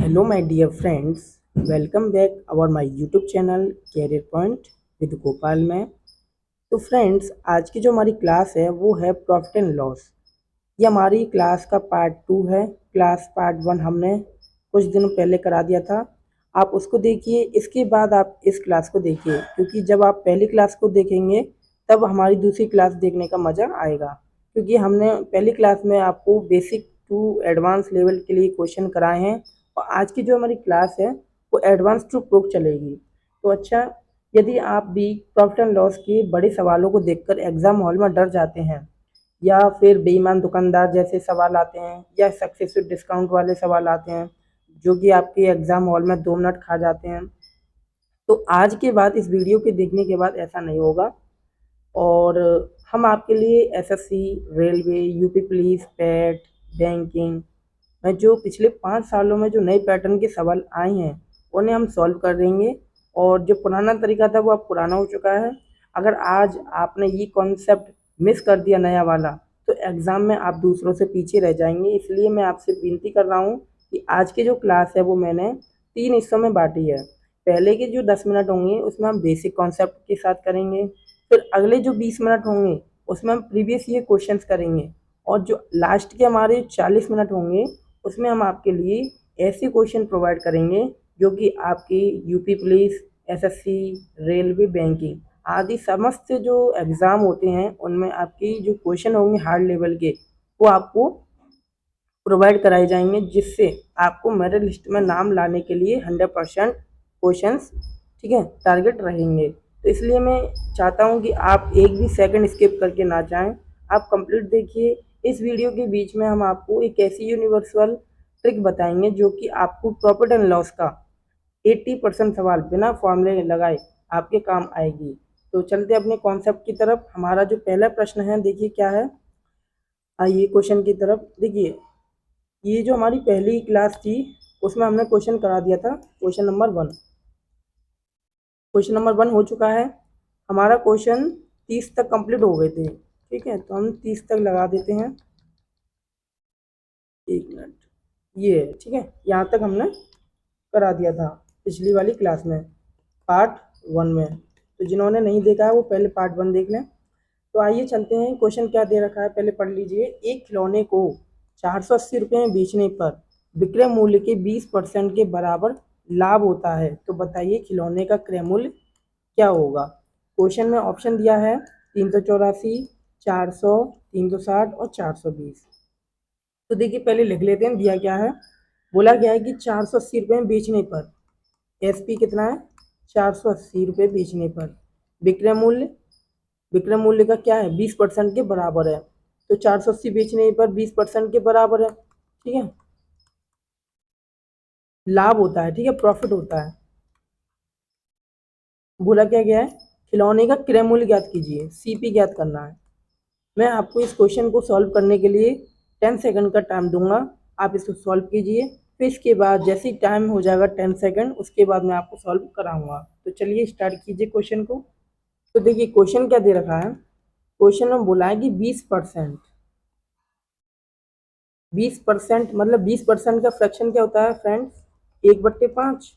Hello my dear friends, welcome back our my YouTube channel Career Point with Gopal में। तो friends, आज की जो हमारी क्लास है वो है प्रॉफिट एंड लॉस। ये हमारी क्लास का पार्ट 2 है। क्लास पार्ट 1 हमने कुछ दिनों पहले करा दिया था। आप उसको देखिए, इसके बाद आप इस क्लास को देखिए, क्योंकि जब आप पहली क्लास को देखेंगे तब हमारी दूसरी क्लास देखने का मज़ा आएगा। क्योंकि हमने पहली क्लास में आपको बेसिक टू एडवांस लेवल के लिए क्वेश्चन कराए हैं, और आज की जो हमारी क्लास है वो एडवांस टू प्रूफ चलेगी। तो अच्छा, यदि आप भी प्रॉफिट एंड लॉस के बड़े सवालों को देखकर एग्ज़ाम हॉल में डर जाते हैं, या फिर बेईमान दुकानदार जैसे सवाल आते हैं, या सक्सेसिव डिस्काउंट वाले सवाल आते हैं जो कि आपके एग्ज़ाम हॉल में 2 मिनट खा जाते हैं, तो आज के बाद इस वीडियो के देखने के बाद ऐसा नहीं होगा। और हम आपके लिए SSC, railway, UP police, PAT, banking में जो पिछले 5 सालों में जो नए पैटर्न के सवाल आए हैं उन्हें हम सॉल्व कर देंगे। और जो पुराना तरीका था वो अब पुराना हो चुका है। अगर आज आपने ये कॉन्सेप्ट मिस कर दिया नया वाला, तो एग्ज़ाम में आप दूसरों से पीछे रह जाएंगे। इसलिए मैं आपसे विनती कर रहा हूँ कि आज की जो क्लास है वो मैंने 3 हिस्सों में बांटी है। पहले के जो 10 मिनट होंगे उसमें हम बेसिक कॉन्सेप्ट के साथ करेंगे। फिर अगले जो 20 मिनट होंगे उसमें हम प्रीवियस ईयर क्वेश्चंस करेंगे। और जो लास्ट के हमारे 40 मिनट होंगे उसमें हम आपके लिए ऐसे क्वेश्चन प्रोवाइड करेंगे जो कि आपकी UP police, SSC, railway, banking आदि समस्त जो एग्ज़ाम होते हैं उनमें आपकी जो क्वेश्चन होंगे हार्ड लेवल के, वो आपको प्रोवाइड कराए जाएंगे, जिससे आपको मेरिट लिस्ट में नाम लाने के लिए 100% क्वेश्चंस, ठीक है, टारगेट रहेंगे। तो इसलिए मैं चाहता हूं कि आप एक भी सेकंड स्किप करके ना जाएं, आप कंप्लीट देखिए। इस वीडियो के बीच में हम आपको एक ऐसी यूनिवर्सल ट्रिक बताएंगे जो कि आपको प्रॉफिट एंड लॉस का 80% सवाल बिना फॉर्मूले लगाए आपके काम आएगी। तो चलते अपने कॉन्सेप्ट की तरफ। हमारा जो पहला प्रश्न है, देखिए क्या है। आइए क्वेश्चन की तरफ देखिए। ये जो हमारी पहली क्लास थी उसमें हमने क्वेश्चन करा दिया था, क्वेश्चन नंबर 1 हो चुका है। हमारा क्वेश्चन 30 तक कंप्लीट हो गए थे, ठीक है, तो हम 30 तक लगा देते हैं। 1 मिनट, ये है, ठीक है, यहाँ तक हमने करा दिया था पिछली वाली क्लास में, पार्ट 1 में। तो जिन्होंने नहीं देखा है वो पहले पार्ट 1 देख लें। तो आइए चलते हैं, क्वेश्चन क्या दे रखा है पहले पढ़ लीजिए। एक खिलौने को 480 रुपये में बेचने पर विक्रय मूल्य के 20% के बराबर लाभ होता है, तो बताइए खिलौने का क्रय मूल्य क्या होगा। क्वेश्चन में ऑप्शन दिया है 384, 400, 360 और 420। तो देखिए पहले लिख लेते हैं दिया क्या है। बोला गया है कि 480 रुपये में बेचने पर एसपी कितना है, 480 रुपये बेचने पर विक्रय मूल्य, विक्रय मूल्य का क्या है, 20% के बराबर है। तो 480 बेचने पर 20% के बराबर है, ठीक है, लाभ होता है, ठीक है, प्रॉफिट होता है। बोला क्या गया है, खिलौने का क्रय मूल्य ज्ञात कीजिए, सीपी ज्ञात करना है। मैं आपको इस क्वेश्चन को सॉल्व करने के लिए 10 सेकंड का टाइम दूंगा, आप इसको सॉल्व कीजिए। फिर इसके बाद जैसे ही टाइम हो जाएगा 10 सेकंड, उसके बाद मैं आपको सॉल्व कराऊंगा। तो चलिए स्टार्ट कीजिए क्वेश्चन को। तो देखिए क्वेश्चन क्या दे रखा है। क्वेश्चन में बोला है कि 20%, 20% मतलब 20% का फ्रैक्शन क्या होता है फ्रेंड्स, 1/5।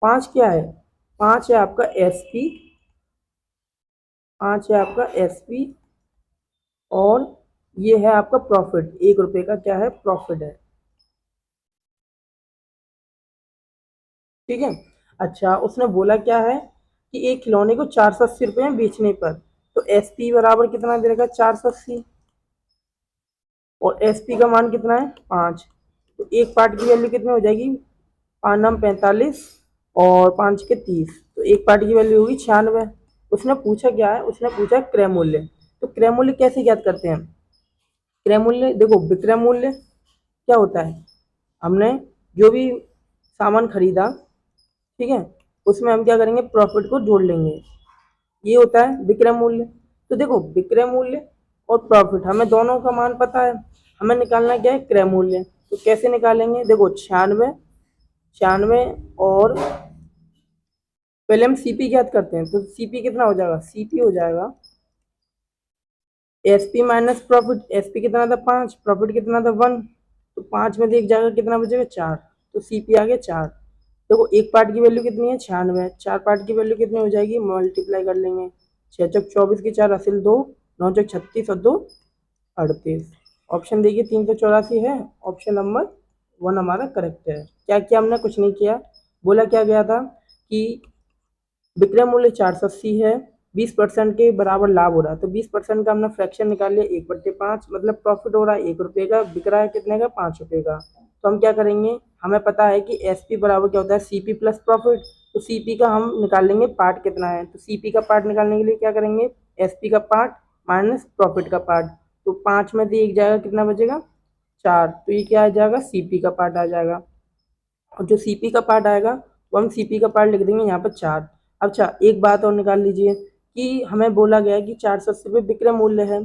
5 क्या है, 5 है आपका एसपी, 5 है आपका एसपी, और ये है आपका प्रॉफिट, 1 रुपये का क्या है, प्रॉफिट है, ठीक है। अच्छा, उसने बोला क्या है कि एक खिलौने को 480 रुपये में बेचने पर, तो एसपी बराबर कितना दे रखा है, 480, और एसपी का मान कितना है, 5। तो एक पार्ट की वैल्यू कितनी हो जाएगी, 5×9 = 45 और 5×3 = 30, तो एक पार्ट की वैल्यू होगी 96। उसने पूछा क्या है, उसने पूछा क्रय मूल्य। तो क्रय मूल्य कैसे ज्ञात करते हैं। क्रय मूल्य देखो, विक्रय मूल्य क्या होता है, हमने जो भी सामान खरीदा, ठीक है, उसमें हम क्या करेंगे, प्रॉफिट को जोड़ लेंगे, ये होता है विक्रय मूल्य। तो देखो विक्रय मूल्य और प्रॉफिट हमें दोनों का मान पता है, हमें निकालना क्या है, क्रय मूल्य। तो कैसे निकालेंगे, देखो 96, 96, और पहले हम सीपी ज्ञात करते हैं। तो सीपी कितना हो जाएगा, सीपी हो जाएगा एसपी माइनस प्रॉफिट। एसपी कितना था, 5, प्रॉफिट कितना था, 1। तो 5 में से एक जाएगा, कितना बचेगा 4, तो सी पी आ गया 4। देखो एक पार्ट की वैल्यू कितनी है 96, 4 पार्ट की वैल्यू कितनी हो जाएगी, मल्टीप्लाई कर लेंगे, 6 चौक 24 की 4 असिल 2, 9 चौक 36 और 2 38। ऑप्शन देखिए 384 है, ऑप्शन नंबर 1 हमारा करेक्ट है। क्या किया हमने, कुछ नहीं किया। बोला क्या गया था कि विक्रय मूल्य 480 है, 20% के बराबर लाभ हो रहा है, तो 20% का हमने फ्रैक्शन निकाल लिया 1/5, मतलब प्रॉफिट हो रहा है 1 रुपये का, बिक रहा है कितने का 5 रुपये का। तो हम क्या करेंगे, हमें पता है कि एस पी बराबर क्या होता है, सी पी प्लस प्रॉफिट। तो सी पी का हम निकाल लेंगे पार्ट कितना है, तो सी पी का पार्ट निकालने के लिए क्या करेंगे, एस पी का पार्ट माइनस प्रॉफिट का पार्ट। तो 5 में से एक जाएगा, कितना बचेगा 4, तो ये क्या आ जाएगा, सी पी का पार्ट आ जाएगा। और जो सीपी का पार्ट आएगा वो हम सीपी का पार्ट लिख देंगे यहाँ पर 4। अच्छा एक बात और निकाल लीजिए कि हमें बोला गया है कि 480 रुपये विक्रय मूल्य है,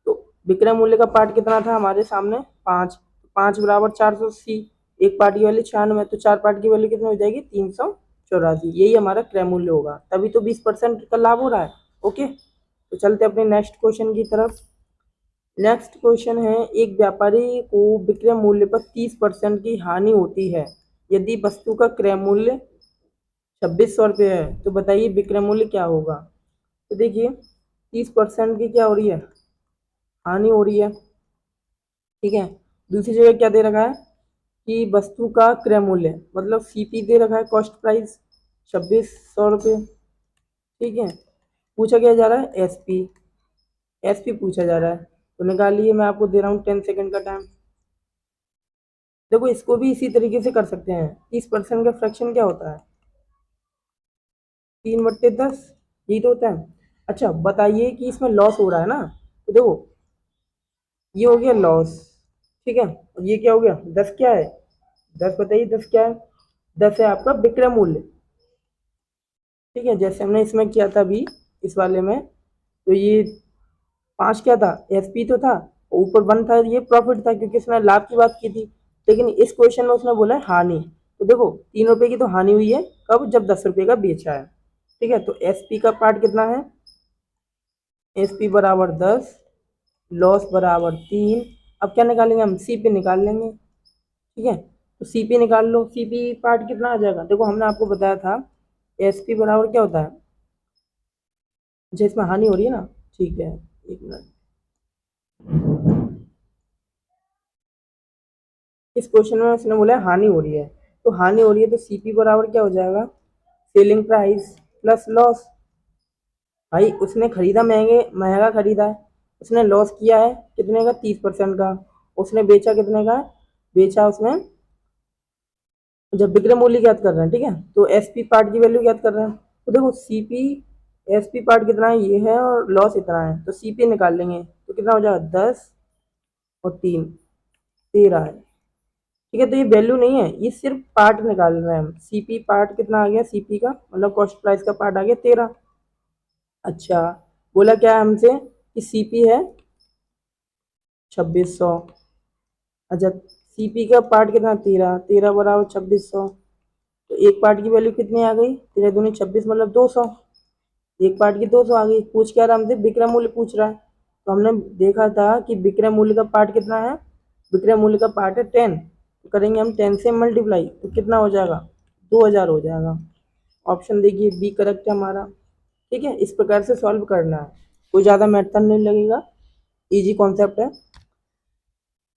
तो विक्रय मूल्य का पार्ट कितना था हमारे सामने 5, 5 बराबर 480, एक पार्ट की वैल्यू 96, तो 4 पार्ट की वैल्यू कितनी हो जाएगी 384, यही हमारा क्रय मूल्य होगा, तभी तो 20% का लाभ हो रहा है। ओके, तो चलते अपने नेक्स्ट क्वेश्चन की तरफ। नेक्स्ट क्वेश्चन है, एक व्यापारी को विक्रय मूल्य पर 30% की हानि होती है यदि वस्तु का क्रय मूल्य 2600 रुपये है, तो बताइए विक्रय मूल्य क्या होगा। तो देखिए 30% की क्या हो रही है, हानि हो रही है, ठीक है। दूसरी जगह क्या दे रखा है कि वस्तु का क्रय मूल्य मतलब सीपी दे रखा है, कॉस्ट प्राइस 2600 रुपये, ठीक है। पूछा क्या जा रहा है एसपी, एसपी पूछा जा रहा है, तो निकालिए, मैं आपको दे रहा हूँ 10 सेकेंड का टाइम। देखो इसको भी इसी तरीके से कर सकते हैं, 30% का फ्रैक्शन क्या होता है 3/10, यही तो होता है। अच्छा बताइए कि इसमें लॉस हो रहा है ना, तो देखो ये हो गया लॉस, ठीक है, और ये क्या हो गया 10, क्या है 10, बताइए 10 क्या है, 10 है आपका विक्रय मूल्य, ठीक है, जैसे हमने इसमें किया था अभी इस वाले में। तो ये 5 क्या था एसपी तो था, ऊपर 1 था ये प्रॉफिट था क्योंकि इसने लाभ की बात की थी, लेकिन इस क्वेश्चन में उसने बोला है हानि। तो देखो 3 रुपए की तो हानि हुई है, कब, जब 10 रुपए का बेचा है, ठीक है। तो एसपी का पार्ट कितना है, एसपी बराबर 10, लॉस बराबर 3। अब क्या निकालेंगे हम, सीपी निकाल लेंगे, ठीक है। तो सीपी निकाल लो, सीपी पार्ट कितना आ जाएगा, देखो हमने आपको बताया था एसपी बराबर क्या होता है, जिसमें हानि हो रही है ना, ठीक है, एक मिनट। इस क्वेश्चन में उसने बोला है हानि हो रही है, तो हानि हो रही है तो सीपी बराबर क्या हो जाएगा, सेलिंग प्राइस प्लस लॉस। भाई उसने खरीदा महंगे, महंगा खरीदा है, उसने लॉस किया है कितने का 30% का, उसने बेचा कितने का, बेचा उसने, जब विक्रय मूल्य ज्ञात कर रहे हैं, ठीक है, तो एसपी पार्ट की वैल्यू ज्ञात कर रहे हैं। तो देखो सीपी, एसपी पार्ट कितना है ये है, और लॉस इतना है, तो सीपी निकाल लेंगे, तो कितना हो जाएगा 10 और 3 13 है, ठीक है। तो ये वैल्यू नहीं है, ये सिर्फ पार्ट निकाल रहे हैं हम, सीपी पार्ट कितना आ गया, सीपी का मतलब कॉस्ट प्राइस का पार्ट आ गया 13। अच्छा बोला क्या है हमसे कि सीपी है 2600, अच्छा सीपी का पार्ट कितना 13, 13 बराबर 2600, तो एक पार्ट की वैल्यू कितनी आ गई, 13 दूनी 26 मतलब 200, एक पार्ट की 200 आ गई। पूछ क्या रहा हमसे, विक्रय मूल्य पूछ रहा है, तो हमने देखा था कि विक्रय मूल्य का पार्ट कितना है, विक्रय मूल्य का पार्ट है 10, तो करेंगे हम 10 से मल्टीप्लाई, तो कितना हो जाएगा 2000 हो जाएगा। ऑप्शन देखिए बी करेक्ट है हमारा, ठीक है। इस प्रकार से सॉल्व करना है, कोई ज़्यादा मेथड नहीं लगेगा, इजी कॉन्सेप्ट है।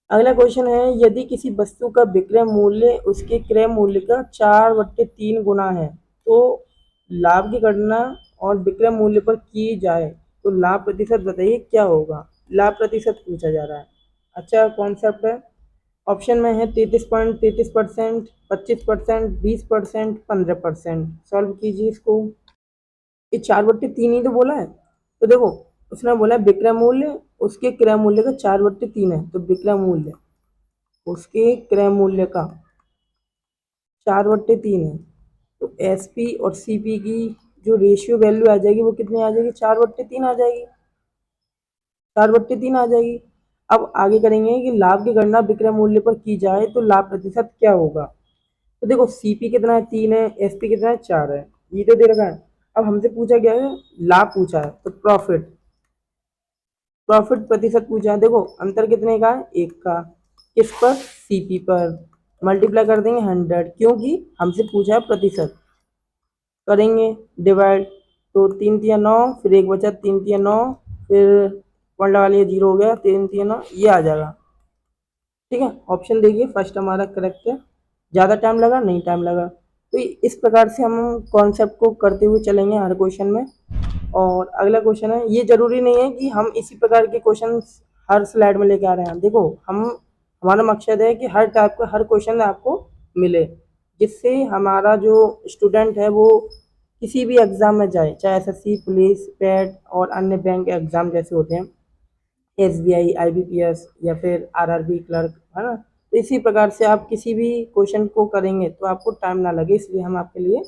अगला क्वेश्चन है, यदि किसी वस्तु का विक्रय मूल्य उसके क्रय मूल्य का 4/3 गुना है तो लाभ की गणना और विक्रय मूल्य पर की जाए तो लाभ प्रतिशत बताइए क्या होगा, लाभ प्रतिशत पूछा जा रहा है। अच्छा कॉन्सेप्ट है। ऑप्शन में है 33.33%, 25%, 20%, 15%। सॉल्व कीजिए इसको, ये 4/3 ही तो बोला है, तो देखो उसने बोला है विक्रय मूल्य उसके क्रय मूल्य का 4/3 है, तो विक्रय मूल्य उसके क्रय मूल्य का 4/3 है, तो एस पी और सी पी की जो रेशियो वैल्यू आ जाएगी वो कितनी आ जाएगी, 4/3 आ जाएगी, 4/3 आ जाएगी। अब आगे करेंगे कि लाभ की गणना विक्रय मूल्य पर की जाए तो लाभ प्रतिशत क्या होगा। तो देखो सी पी कितना है 3 है, एस पी कितना है 4 है, ये तो दे रखा है। अब हमसे पूछा गया है लाभ पूछा है, तो प्रॉफिट, प्रॉफिट प्रतिशत पूछा है, देखो अंतर कितने का है 1 का, किस पर, सीपी पर। मल्टीप्लाई कर देंगे 100, क्योंकि हमसे पूछा है प्रतिशत। करेंगे डिवाइड, तो 3 3 9, फिर एक बचा 3 3 9, फिर वन लगा लिया, 0 हो गया, 3 3 9, ये आ जाएगा। ठीक है, ऑप्शन देखिए फर्स्ट हमारा करेक्ट है। ज़्यादा टाइम लगा, नहीं टाइम लगा। तो इस प्रकार से हम कॉन्सेप्ट को करते हुए चलेंगे हर क्वेश्चन में। और अगला क्वेश्चन है, ये जरूरी नहीं है कि हम इसी प्रकार के क्वेश्चन हर स्लाइड में लेके आ रहे हैं। देखो, हमारा मकसद है कि हर टाइप का हर क्वेश्चन आपको मिले, जिससे हमारा जो स्टूडेंट है वो किसी भी एग्ज़ाम में जाए, चाहे एसएससी, पुलिस, पेट और अन्य बैंक एग्ज़ाम जैसे होते हैं, एसबीआई, आईबीपीएस या फिर आरआरबी क्लर्क, है ना। तो इसी प्रकार से आप किसी भी क्वेश्चन को करेंगे तो आपको टाइम ना लगे, इसलिए हम आपके लिए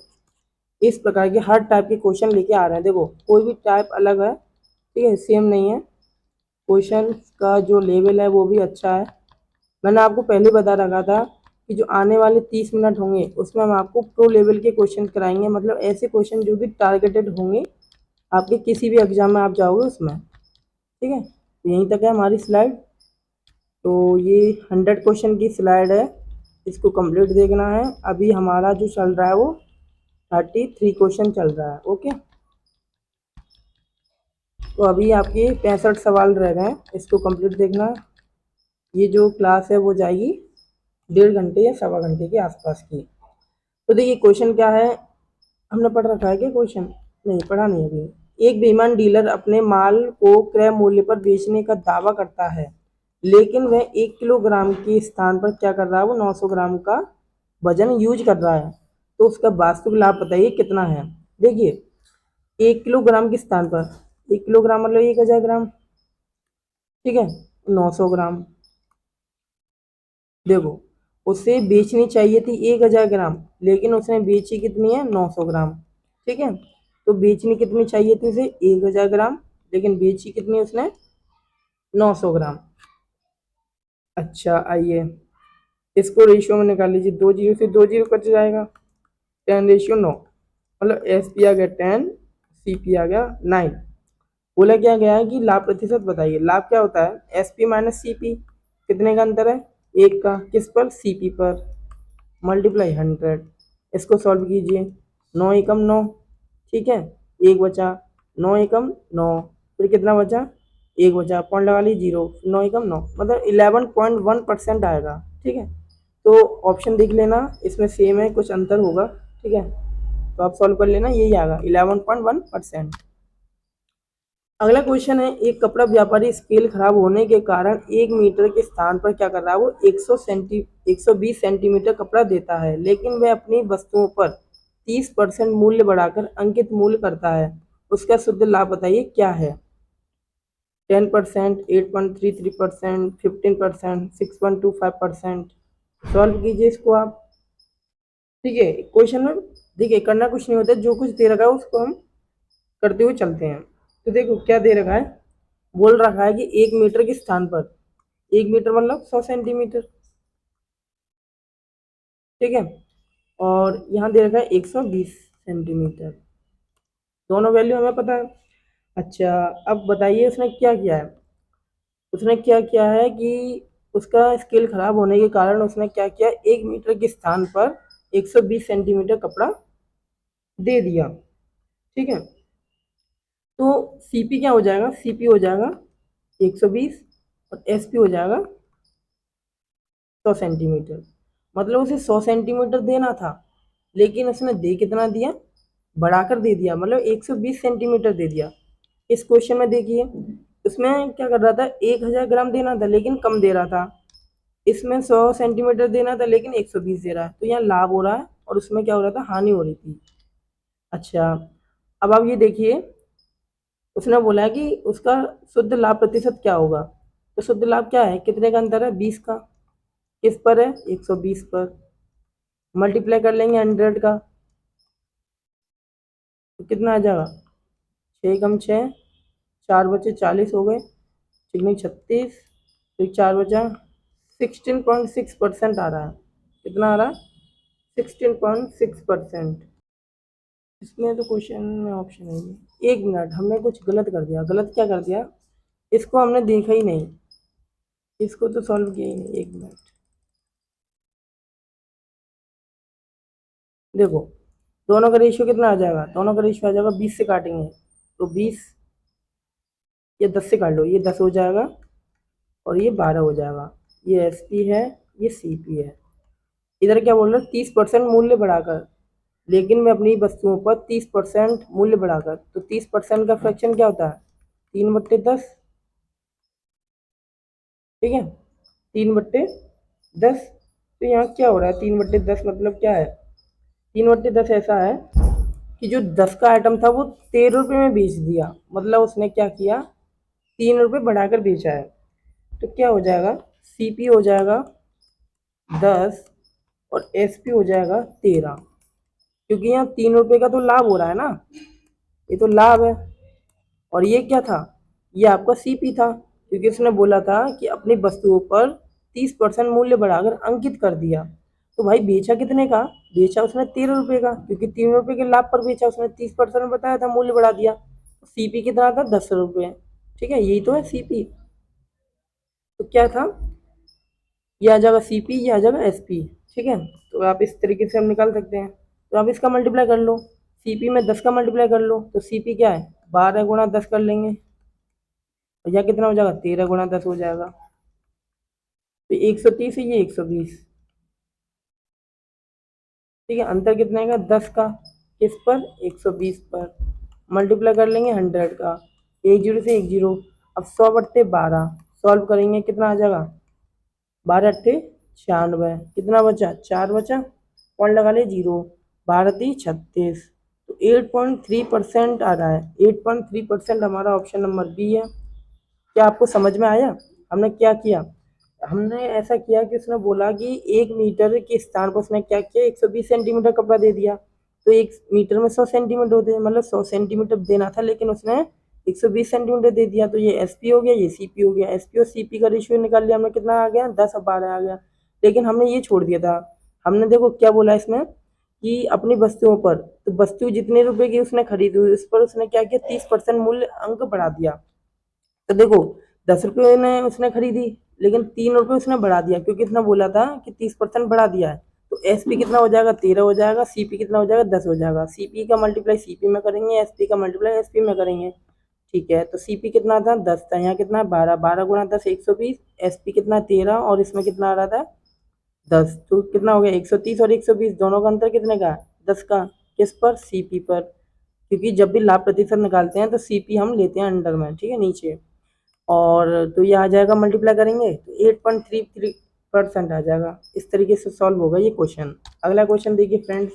इस प्रकार के हर टाइप के क्वेश्चन लेके आ रहे हैं। देखो, कोई भी टाइप अलग है, ठीक है, सेम नहीं है। क्वेश्चन का जो लेवल है वो भी अच्छा है। मैंने आपको पहले बता रखा था कि जो आने वाले 30 मिनट होंगे उसमें हम आपको प्रो लेवल के क्वेश्चन कराएंगे, मतलब ऐसे क्वेश्चन जो कि टारगेटेड होंगे आपके किसी भी एग्जाम में आप जाओगे उसमें। ठीक है, तो यहीं तक है हमारी स्लाइड। तो ये 100 क्वेश्चन की स्लाइड है, इसको कंप्लीट देखना है। अभी हमारा जो चल रहा है वो 33 क्वेश्चन चल रहा है। ओके, तो अभी आपके 65 सवाल रह गए हैं, इसको कंप्लीट देखना है। ये जो क्लास है वो जाएगी 1.5 घंटे या सवा घंटे के आसपास की। तो देखिए क्वेश्चन क्या है, हमने पढ़ रखा है क्या क्वेश्चन? नहीं पढ़ा, नहीं अभी। एक बेईमान डीलर अपने माल को क्रय मूल्य पर बेचने का दावा करता है, लेकिन वह 1 किलोग्राम के स्थान पर क्या कर रहा है, वो 900 ग्राम का वजन यूज कर रहा है। तो उसका वास्तविक लाभ बताइए कितना है। देखिए, 1 किलोग्राम के स्थान पर, 1 किलोग्राम मतलब 1000 ग्राम, ठीक है, 900 ग्राम। देखो, उसे बेचनी चाहिए थी 1000 ग्राम, लेकिन उसने बेची कितनी है, 900 ग्राम। ठीक है, तो बेचनी कितनी चाहिए थी उसे, 1000 ग्राम, लेकिन बेची कितनी उसने, 900 ग्राम। अच्छा आइए, इसको रेशियो में निकाल लीजिए, 2 जीरो से 2 जीरो कट जाएगा, 10:9, मतलब एस पी आ गया 10, सी पी आ गया 9। बोला क्या गया है कि लाभ प्रतिशत बताइए। लाभ क्या होता है, S P minus C P, कितने का अंतर है, एक का, किस पर, सी पी पर, मल्टीप्लाई 100। इसको सॉल्व कीजिए, 9 एकम 9, ठीक है, एक बचा, 9 एकम 9, फिर कितना बचा, एक बचा, पॉइंट लगा लीजिए 0, 9 एकम 9, मतलब 11.1% आएगा। ठीक है, तो ऑप्शन देख लेना, इसमें सेम है, कुछ अंतर होगा। ठीक है, तो आप सॉल्व कर लेना, यही आएगा 11.1%। अगला क्वेश्चन है, एक कपड़ा व्यापारी स्केल खराब होने के कारण 1 मीटर के स्थान पर क्या कर रहा है, वो 120 सेंटीमीटर कपड़ा देता है, लेकिन वह अपनी वस्तुओं पर 30% मूल्य बढ़ाकर अंकित मूल्य करता है। उसका शुद्ध लाभ बताइए क्या है। 10%, 8.33%, 15%, 6.25%। सॉल्व कीजिए इसको आप। ठीक है, क्वेश्चन में देखिए करना कुछ नहीं होता, जो कुछ दे रखा है उसको हम करते हुए चलते हैं। तो देखो क्या दे रखा है, बोल रखा है कि 1 मीटर के स्थान पर, 1 मीटर मतलब 100 सेंटीमीटर। ठीक है, और यहाँ दे रखा है 120 सेंटीमीटर, दोनों वैल्यू हमें पता है। अच्छा, अब बताइए उसने क्या किया है। उसने क्या किया है कि उसका स्केल खराब होने के कारण उसने क्या किया, 1 मीटर के स्थान पर 120 सेंटीमीटर कपड़ा दे दिया। ठीक है, तो सीपी क्या हो जाएगा, सीपी हो जाएगा 120 और एसपी हो जाएगा 100 सेंटीमीटर। मतलब उसे 100 सेंटीमीटर देना था, लेकिन उसने दे कितना दिया, बढ़ाकर दे दिया, मतलब 120 सेंटीमीटर दे दिया। इस क्वेश्चन में देखिए, उसमें क्या कर रहा था, 1000 ग्राम देना था लेकिन कम दे रहा था। इसमें 100 सेंटीमीटर देना था लेकिन 120 दे रहा है, तो यहाँ लाभ हो रहा है और उसमें क्या हो रहा था, हानि हो रही थी। अच्छा, अब आप ये देखिए, उसने बोला है कि उसका शुद्ध लाभ प्रतिशत क्या होगा। तो शुद्ध लाभ क्या है, कितने का अंतर है, 20 का, किस पर है, 120 पर। मल्टीप्लाई कर लेंगे 100 का, तो कितना आ जाएगा, 6 एकम 6, 4 बचे 40 हो गए, चिकनी 36, फिर 4 बचा, 16.6% आ रहा है। कितना आ रहा है, 16.6%। इसमें तो क्वेश्चन में ऑप्शन नहीं है। 1 मिनट, हमने कुछ गलत कर दिया। गलत क्या कर दिया, इसको हमने देखा ही नहीं। इसको तो सॉल्व किया ही नहीं, एक मिनट। देखो दोनों का रेशियो कितना आ जाएगा, दोनों का रेशियो आ जाएगा 20 से काटेंगे तो 20, ये 10 से काट लो, ये 10 हो जाएगा और ये 12 हो जाएगा। ये एस पी है, ये सी पी है। इधर क्या बोल रहे हैं, 30% मूल्य बढ़ाकर, लेकिन मैं अपनी वस्तुओं पर 30% मूल्य बढ़ाकर, तो 30% का फ्रैक्शन क्या होता है, 3/10। ठीक है, 3/10। तो यहाँ क्या हो रहा है, 3/10 मतलब क्या है, 3/10 ऐसा है कि जो 10 का आइटम था वो 13 रुपये में बेच दिया, मतलब उसने क्या किया, 3 रुपये बढ़ाकर बेचा है। तो क्या हो जाएगा, सी पी हो जाएगा 10 और एस पी हो जाएगा 13, क्योंकि यहाँ 3 रुपये का तो लाभ हो रहा है ना, ये तो लाभ है। और ये क्या था, ये आपका सीपी था, क्योंकि उसने बोला था कि अपनी वस्तुओं पर 30% मूल्य बढ़ाकर अंकित कर दिया। तो भाई बेचा कितने का, बेचा उसने 13 रुपये का, क्योंकि 3 रुपये के लाभ पर बेचा उसने, 30% बताया था, मूल्य बढ़ा दिया। सीपी कितना था, 10 रुपये। ठीक है, यही तो है सीपी। तो क्या था, ये आ जाएगा सीपी, ये आ जाएगा एसपी। ठीक है, तो आप इस तरीके से हम निकाल सकते हैं। तो आप इसका मल्टीप्लाई कर लो, सीपी में 10 का मल्टीप्लाई कर लो, तो सीपी क्या है, 12 × 10 कर लेंगे, और यह कितना हो जाएगा, 13 × 10 हो जाएगा। तो 130 है, ये 120। ठीक है, अंतर कितने का, 10 का, किस पर, 120 पर। मल्टीप्लाई कर लेंगे 100 का, एक जीरो से एक जीरो। अब 100/12 सॉल्व करेंगे, कितना आ जाएगा, 12×8 = 96, कितना बचा, 4 बचा, पॉइंट लगा ले, जीरो। 12×3 = 36, तो 8.3% आ रहा है, 8.3% हमारा ऑप्शन नंबर बी है। क्या आपको समझ में आया, हमने क्या किया, हमने ऐसा किया कि उसने बोला कि 1 मीटर के स्थान पर उसने क्या किया, 120 सेंटीमीटर कपड़ा दे दिया। तो 1 मीटर में 100 सेंटीमीटर होते हैं, मतलब 100 सेंटीमीटर देना था, लेकिन उसने 120 सेंटीमीटर दे दिया। तो ये एस पी हो गया, ये सी पी हो गया। एस पी और सी पी का रेशियो निकाल लिया हमने, कितना आ गया, 10 और 12 आ गया। लेकिन हमने ये छोड़ दिया था, हमने देखो क्या बोला इसमें, कि अपनी वस्तुओं पर, तो वस्तु जितने रुपए की उसने खरीदी हुई उस पर उसने क्या किया, 30% मूल्य अंक बढ़ा दिया। तो देखो 10 रुपये में उसने खरीदी, लेकिन 3 रुपये उसने बढ़ा दिया, क्योंकि इसने बोला था कि 30% बढ़ा दिया है। तो एस पी कितना हो जाएगा, 13 हो जाएगा, सी पी कितना हो जाएगा, 10 हो जाएगा। सी पी का मल्टीप्लाई सी पी में करेंगे, एस पी का मल्टीप्लाई एस पी में करेंगे। ठीक है, तो सी पी कितना था, 10 था, यहाँ कितना है, 12, 12 × 10 120, एस पी कितना 13, और इसमें कितना आ रहा था, 10, तो कितना हो गया, 130 और 120, दोनों का अंतर कितने का, 10 का, किस पर, सी पी पर। क्योंकि जब भी लाभ प्रतिशत निकालते हैं तो सी पी हम लेते हैं अंडर में, ठीक है, नीचे। और तो ये आ जाएगा, मल्टीप्लाई करेंगे तो 8.33% आ जाएगा। इस तरीके से सॉल्व होगा ये क्वेश्चन। अगला क्वेश्चन देखिए फ्रेंड्स,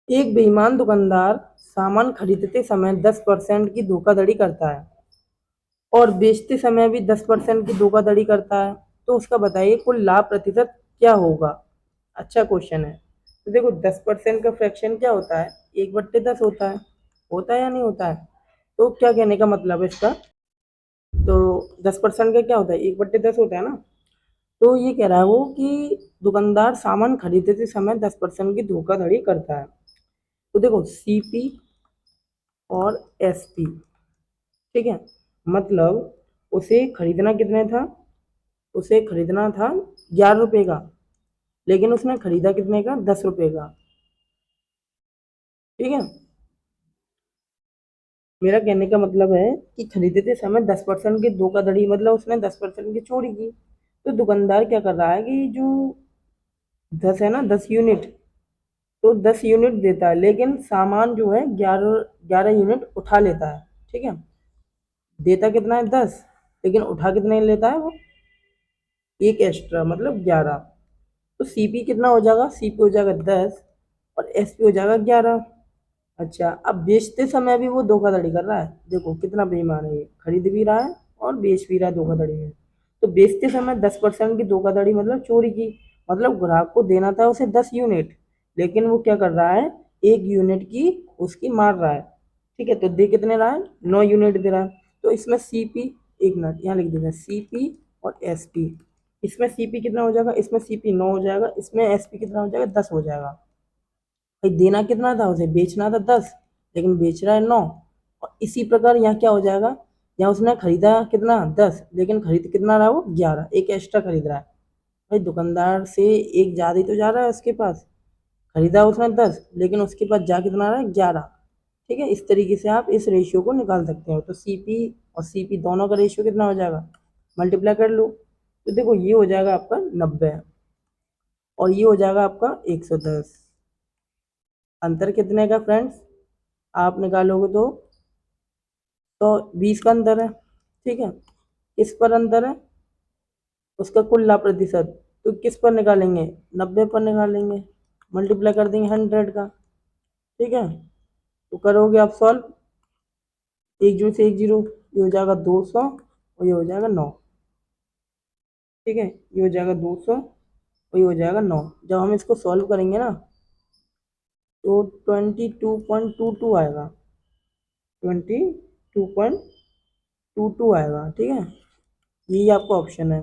एक बेईमान दुकानदार सामान खरीदते समय 10% की धोखाधड़ी करता है और बेचते समय भी 10% की धोखाधड़ी करता है, तो उसका बताइए कुल लाभ प्रतिशत क्या होगा। अच्छा क्वेश्चन है। तो देखो 10% का फ्रैक्शन क्या होता है, 1/10 होता है या नहीं होता है। तो क्या कहने का मतलब है इसका, तो 10% का क्या होता है, 1/10 होता है ना। तो ये कह रहा है वो कि दुकानदार सामान खरीदते समय 10% की धोखाधड़ी करता है। तो देखो सीपी और एसपी, ठीक है, मतलब उसे खरीदना कितने था, उसे खरीदना था 11 रुपये का, लेकिन उसने खरीदा कितने का, 10 रुपये का। ठीक है, मेरा कहने का मतलब है कि खरीदते समय 10% की धोखाधड़ी, मतलब उसने 10% की चोरी की। तो दुकानदार क्या कर रहा है कि जो 10 है ना, 10 यूनिट, तो 10 यूनिट देता है, लेकिन सामान जो है 11 11 यूनिट उठा लेता है। ठीक है, देता कितना है, 10, लेकिन उठा कितने लेता है वो, एक एक्स्ट्रा, मतलब 11। तो सीपी कितना हो जाएगा, सीपी हो जाएगा 10 और एसपी हो जाएगा 11। अच्छा, अब बेचते समय भी वो धोखाधड़ी कर रहा है, देखो कितना बेईमान है, ये खरीद भी रहा है और बेच भी रहा है धोखाधड़ी में। तो बेचते समय 10% की धोखाधड़ी, मतलब चोरी की, मतलब ग्राहक को देना था उसे 10 यूनिट, लेकिन वो क्या कर रहा है, 1 यूनिट की उसकी मार रहा है। ठीक है, तो दे कितने रहा है, 9 यूनिट दे रहा है। तो इसमें सी पी, एक मिनट यहाँ लिख देते हैं, सी पी और एस पी। इसमें सी पी कितना हो जाएगा, इसमें सी पी 9 हो जाएगा, इसमें एस पी कितना हो जाएगा, 10 हो जाएगा। भाई देना कितना था, उसे बेचना था 10, लेकिन बेच रहा है 9। और इसी प्रकार यहाँ क्या हो जाएगा, यहाँ उसने खरीदा कितना 10, लेकिन खरीद कितना रहा वो 11, एक एक्स्ट्रा खरीद रहा है। भाई दुकानदार से एक ज़्यादा ही तो जा रहा है उसके पास। खरीदा उसने 10, लेकिन उसके पास जा कितना रहा है 11। ठीक है, इस तरीके से आप इस रेशियो को निकाल सकते हो। तो सीपी और सीपी दोनों का रेशियो कितना हो जाएगा, मल्टीप्लाई कर लो। तो देखो ये हो जाएगा आपका 90 और ये हो जाएगा आपका 110। अंतर कितने का फ्रेंड्स, आप निकालोगे तो 20 का अंतर है। ठीक है, किस पर अंतर है, उसका कुल लाभ प्रतिशत। तो किस पर निकालेंगे, 90 पर निकालेंगे, मल्टीप्लाई कर देंगे 100 का। ठीक है, तो करोगे आप सॉल्व, एक जीरो से एक जीरो, ये हो जाएगा 200 और ये हो जाएगा 9। ठीक है, ये हो जाएगा 200 और ये हो जाएगा 9। जब हम इसको सॉल्व करेंगे ना तो 22.22 आएगा, 22.22 आएगा। ठीक है, यही आपका ऑप्शन है।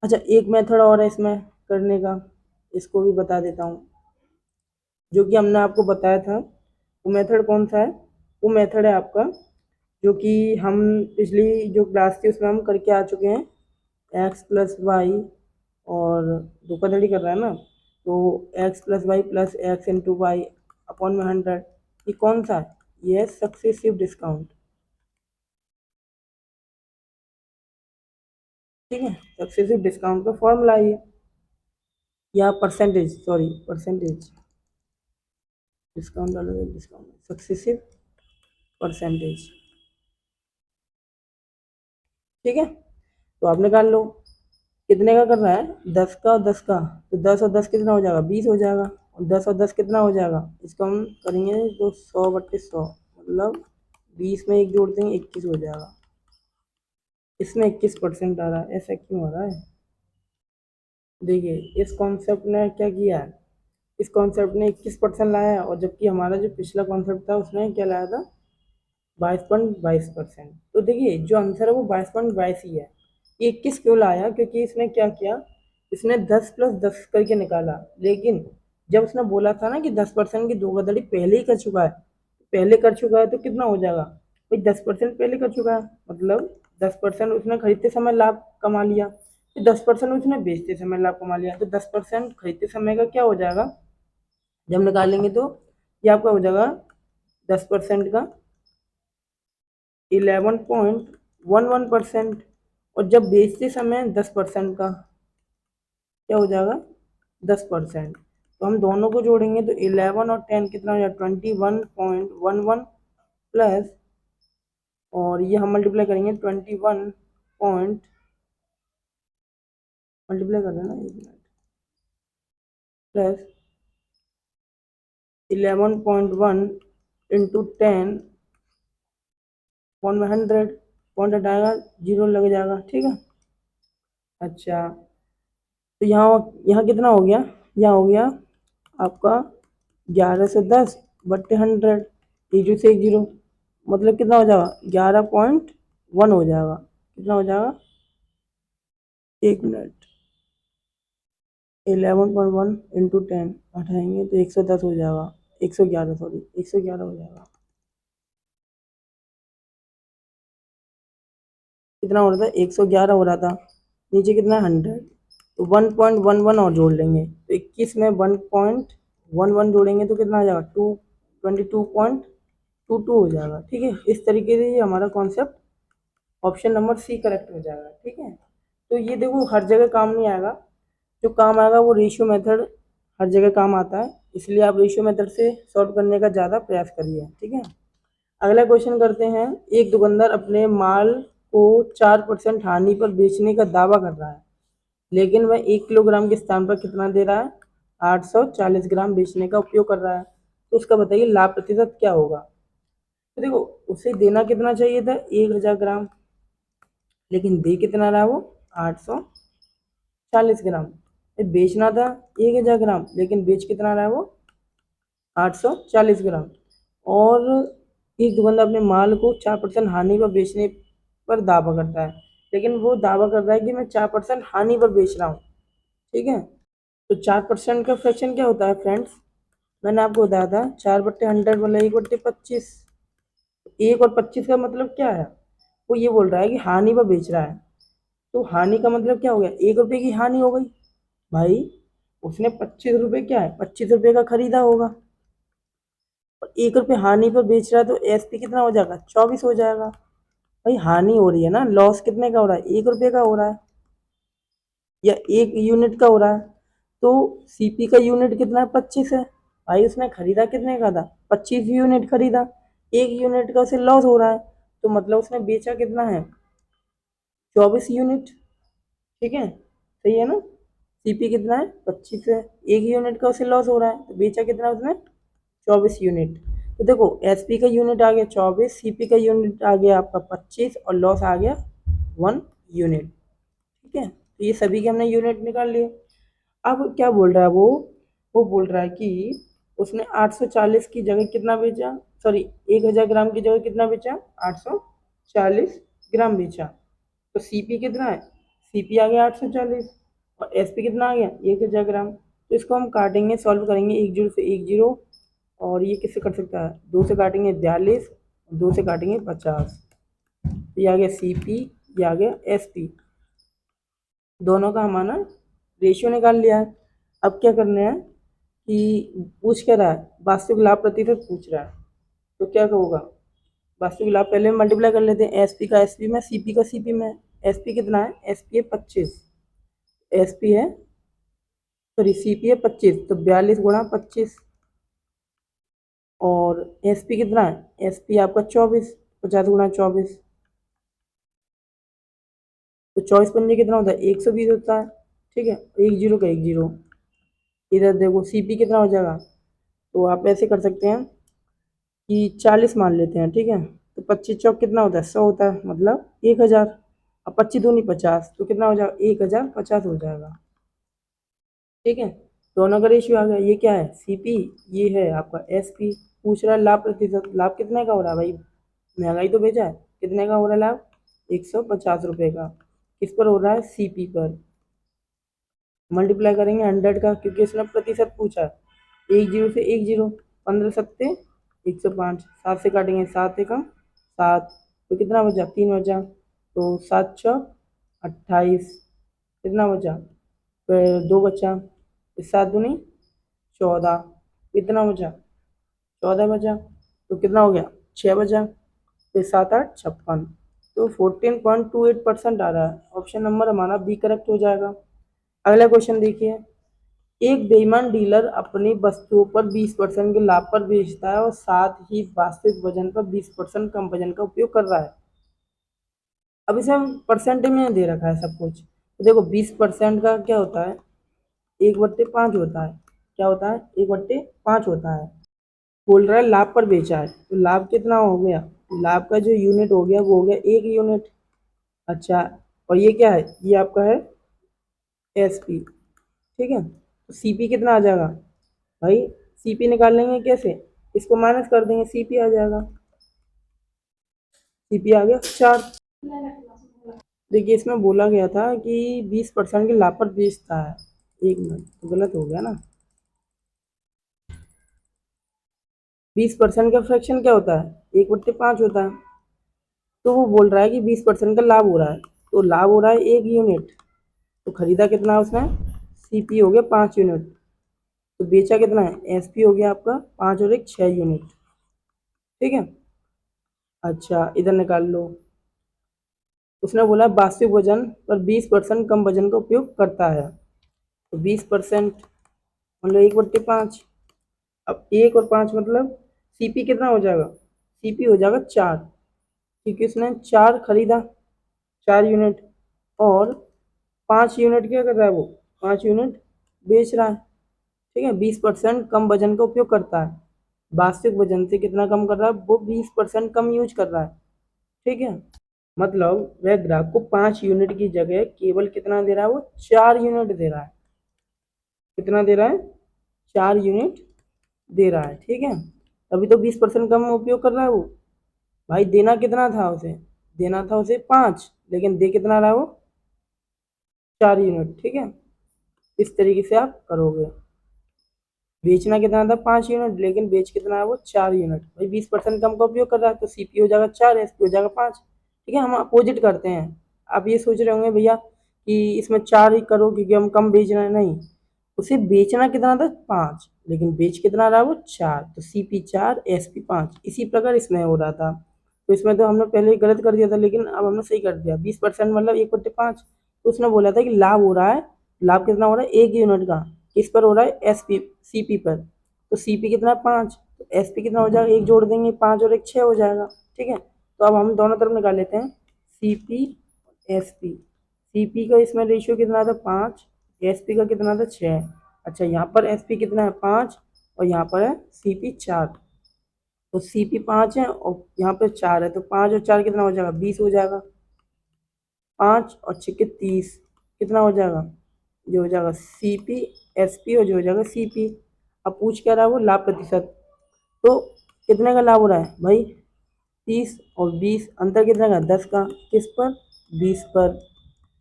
अच्छा, एक मेथड और है इसमें करने का, इसको भी बता देता हूँ। जो कि हमने आपको बताया था, वो मेथड कौन सा है, वो मेथड है आपका जो कि हम पिछली जो क्लास थी उसमें हम करके आ चुके हैं। एक्स प्लस वाई और धोखाधड़ी कर रहा है ना, तो X plus Y plus X into Y upon में 100, ये कौन सा है, ये है सक्सेसिव डिस्काउंट। ठीक है, सक्सेसिव डिस्काउंट का फॉर्मूला ये, या परसेंटेज, सॉरी परसेंटेज, डिस्काउंट डालोगे डिस्काउंट सक्सेसिव परसेंटेज। ठीक है, तो आप निकाल लो कितने का कर रहा है, 10 का और 10 का, तो 10 और 10 कितना हो जाएगा, 20 हो जाएगा। और 10 और 10 कितना हो जाएगा, इसको हम करेंगे तो 100/100, मतलब 20 में एक जोड़ देंगे 21 हो जाएगा। इसमें 21% आ रहा है, ऐसा क्यों आ रहा है। देखिए इस कॉन्सेप्ट ने क्या किया है, इस कॉन्सेप्ट ने 21% लाया है, और जबकि हमारा जो पिछला कॉन्सेप्ट था उसने क्या लाया था, 22.22%। तो देखिए जो आंसर है वो 22.22 ही है। ये 21 क्यों लाया, क्योंकि इसने क्या किया, इसने 10 प्लस 10 करके निकाला, लेकिन जब उसने बोला था ना कि 10% की धोखाधड़ी पहले ही कर चुका है, पहले कर चुका है तो कितना हो जाएगा, भाई 10% पहले कर चुका है, मतलब 10% उसने खरीदते समय लाभ कमा लिया, तो 10% उसने बेचते समय लाभ कमा लिया, तो 10% खरीदते समय का क्या हो जाएगा, जब निकालेंगे तो ये आपका हो जाएगा 10% का 11.11%, और जब बेचते समय 10% का क्या हो जाएगा 10%। तो हम दोनों को जोड़ेंगे तो 11 और 10 कितना हो जाएगा 21.11 प्लस, और ये हम मल्टीप्लाई करेंगे 21 पॉइंट, मल्टीप्लाई कर देना 1 मिनट, प्लस 11.1 इंटू 10 पॉइंट में 100, पॉइंट हटाएगा जीरो लग जाएगा। ठीक है, अच्छा तो यहाँ यहाँ कितना हो गया, यहाँ हो गया आपका 1110/100, एक जीरो से एक जीरो, मतलब कितना हो जाएगा 11.1 हो जाएगा। कितना हो जाएगा, 1 मिनट, 11.1 इंटू 10 हटाएंगे तो 110 हो जाएगा, 111, सॉरी 111 हो जाएगा। कितना हो रहा था, 111 हो रहा था, नीचे कितना 100, तो 1.11 और जोड़ लेंगे, तो 21 में 1.11 जोड़ेंगे तो कितना आ जाएगा 22.22 हो जाएगा। ठीक है, इस तरीके से ये हमारा concept option number C correct हो जाएगा। ठीक है, तो ये देखो हर जगह काम नहीं आएगा, जो काम आएगा वो रेशियो मेथड हर जगह काम आता है, इसलिए आप रेशियो मेथड से सॉल्व करने का ज़्यादा प्रयास करिए। ठीक है, अगला क्वेश्चन करते हैं। एक दुकानदार अपने माल को 4% हानि पर बेचने का दावा कर रहा है, लेकिन वह 1 किलोग्राम के स्थान पर कितना दे रहा है, 840 ग्राम बेचने का उपयोग कर रहा है, तो उसका बताइए लाभ प्रतिशत क्या होगा। तो देखो उसे देना कितना चाहिए था, 1000 ग्राम, लेकिन दे कितना रहा वो 840 ग्राम। बेचना था 1000 ग्राम, लेकिन बेच कितना रहा है वो 840 ग्राम। और एक दुकानदार अपने माल को 4% हानि पर बेचने पर दावा करता है, लेकिन वो दावा कर रहा है कि मैं 4% हानि पर बेच रहा हूँ। ठीक है, तो 4% का फ्रैक्शन क्या होता है फ्रेंड्स, मैंने आपको बताया था 4/100 मतलब 1/25। 1 और 25 का मतलब क्या है, वो ये बोल रहा है कि हानि पर बेच रहा है। तो हानि का मतलब क्या हो गया, 1 रुपये की हानि हो गई। भाई उसने 25 रुपये, क्या है, 25 रुपये का खरीदा होगा, और 1 रुपये हानि पर बेच रहा है, तो एसपी कितना हो जाएगा, 24 हो जाएगा। भाई हानि हो रही है ना, लॉस कितने का हो रहा है, 1 रुपये का हो रहा है, या 1 यूनिट का हो रहा है। तो सीपी का यूनिट कितना है, 25 है। भाई उसने खरीदा कितने का था, 25 यूनिट खरीदा, 1 यूनिट का उसे लॉस हो रहा है, तो मतलब उसने बेचा कितना है, 24 यूनिट। ठीक है, सही है ना। सीपी कितना है, 25 है, 1 यूनिट का उसे लॉस हो रहा है, तो बेचा कितना उसने, 24 यूनिट। तो देखो एसपी का यूनिट आ गया 24, सीपी का यूनिट आ गया आपका 25, और लॉस आ गया 1 यूनिट। ठीक है, तो ये सभी के हमने यूनिट निकाल लिए। अब क्या बोल रहा है वो बोल रहा है कि उसने 840 की जगह कितना बेचा, सॉरी 1000 ग्राम की जगह कितना बेचा, 840 ग्राम बेचा। तो सीपी कितना है, सीपी आ गया 840, और एसपी कितना आ गया, 1000 ग्राम। तो इसको हम काटेंगे, सॉल्व करेंगे, 1 जीरो से 1 जीरो, और ये किससे कट सकता है, 2 से काटेंगे 42, 2 से काटेंगे 50। ये आ गया सीपी, ये आ गया एसपी, दोनों का हमारा रेशियो निकाल लिया है। अब क्या करना है कि पूछ क्या रहा है, वास्तविक लाभ प्रतिशत पूछ रहा है। तो क्या होगा, वास्तविक लाभ पहले मल्टीप्लाई कर लेते हैं, एसपी का एसपी में, सीपी का सीपी में। एसपी कितना है, एसपी है 25, एसपी है, सॉरी सीपी है 25, तो 42 गुणा 25, और एसपी कितना है, एसपी आपका 24, 50 गुणा 24, तो 24 पंजे कितना होता है, 120 होता है। ठीक है, 1 जीरो का 1 जीरो, इधर देखो सीपी कितना हो जाएगा, तो आप ऐसे कर सकते हैं कि 40 मान लेते हैं। ठीक है, तो 25 चौक कितना होता है, 100 होता है, मतलब 1000। अब 25 दूनी 50, तो कितना हो जाएगा, 1050 हो जाएगा। ठीक है, दोनों का रेशियो आ गया। ये क्या है, सीपी, ये है आपका एसपी। पूछ रहा है लाभ प्रतिशत, लाभ कितने का हो रहा है भाई, महंगाई तो भेजा है, कितने का हो रहा है लाभ, 150 रुपये का। किस पर हो रहा है, सीपी पर। मल्टीप्लाई करेंगे 100 का, क्योंकि इसने प्रतिशत पूछा है। 1 जीरो से 1 जीरो, 15 सत्ते 105, 7 से काटेंगे 7 एकम 7, तो कितना बचा, 3 बचा, तो 7 6 28, कितना बचा, फिर 2 बचा, फिर 7 दूनी 14, कितना बचा, 14 बचा, तो कितना हो गया, 6 बचा, फिर 7 8 56, तो 14.28% आ रहा है। ऑप्शन नंबर हमारा बी करेक्ट हो जाएगा। अगला क्वेश्चन देखिए, एक बेईमान डीलर अपनी वस्तुओं पर 20% के लाभ पर बेचता है, और साथ ही वास्तविक वजन पर 20% कम वजन का उपयोग कर रहा है। अब इसे हम परसेंटेज में दे रखा है सब कुछ, तो देखो 20% का क्या होता है, 1/5 होता है। क्या होता है, 1/5 होता है। बोल रहा है लाभ पर बेचा है, तो लाभ कितना हो गया, लाभ का जो यूनिट हो गया वो हो गया 1 यूनिट। अच्छा, और ये क्या है, ये आपका है एसपी। ठीक है, तो सीपी कितना आ जाएगा भाई, सीपी निकाल लेंगे कैसे, इसको माइनस कर देंगे, सीपी आ जाएगा, सीपी आ गया 4। देखिए इसमें बोला गया था कि 20% के लाभ पर बेचता है, 1 मिनट, तो गलत हो गया ना। 20% का फ्रैक्शन क्या होता है, 1/5 होता है। तो वो बोल रहा है कि 20% का लाभ हो रहा है, तो लाभ हो रहा है 1 यूनिट, तो खरीदा कितना है उसने, सीपी हो गया 5 यूनिट, तो बेचा कितना है, एसपी हो गया आपका 5 और 1 6 यूनिट। ठीक है, अच्छा इधर निकाल लो, उसने बोला वास्तविक वजन पर 20% कम वजन का उपयोग करता है, तो 20% मतलब 1/5। अब 1 और 5 मतलब सीपी कितना हो जाएगा, सीपी हो जाएगा 4, क्योंकि उसने 4 खरीदा, 4 यूनिट, और 5 यूनिट क्या कर रहा है वो, 5 यूनिट बेच रहा है। ठीक है, 20% कम वजन का उपयोग करता है, वास्तविक वजन से कितना कम कर रहा है, वो 20% कम यूज कर रहा है। ठीक है, मतलब वह ग्राहक को 5 यूनिट की जगह केवल कितना दे रहा है, वो 4 यूनिट दे रहा है। कितना दे रहा है, 4 यूनिट दे रहा है। ठीक है, अभी तो 20% कम उपयोग कर रहा है वो। भाई देना कितना था उसे, देना था उसे 5, लेकिन दे कितना रहा है वो, 4 यूनिट। ठीक है, इस तरीके से आप करोगे, बेचना कितना था 5 यूनिट, लेकिन बेच कितना है वो 4 यूनिट। भाई 20% कम का उपयोग कर रहा है, तो सीपी हो जाएगा 4, एसपी हो जाएगा 5। ठीक है, हम अपोजिट करते हैं। आप ये सोच रहे होंगे भैया कि इसमें 4 ही करो क्योंकि हम कम बेच रहे हैं, नहीं, उसे बेचना कितना था 5, लेकिन बेच कितना रहा वो 4, तो CP 4 SP 5। इसी प्रकार इसमें हो रहा था, तो इसमें तो हमने पहले ही गलत कर दिया था, लेकिन अब हमने सही कर दिया। 20% मतलब 1/5। तो उसने बोला था कि लाभ हो रहा है, लाभ कितना हो रहा है 1 यूनिट का, किस पर हो रहा है SP CP पर। तो CP कितना 5, तो SP कितना हो जाएगा, एक जोड़ देंगे 5 और 1 6 हो जाएगा। ठीक है, तो अब हम दोनों तरफ निकाल लेते हैं CP SP। CP का इसमें रेशियो कितना था 5, SP का कितना था 6। अच्छा, यहाँ पर SP कितना है 5 और यहाँ पर है CP 4। तो CP 5 है और यहाँ पर 4 है, तो 5 और 4 कितना हो जाएगा 20 हो जाएगा। 5 और 6 के 30 कितना हो जाएगा, जो हो जाएगा CP SP और जो हो जाएगा CP। अब पूछ क्या रहा है वो लाभ प्रतिशत, तो कितने का लाभ हो रहा है भाई 30 और 20, अंतर कितने का 10 का, किस पर 20 पर।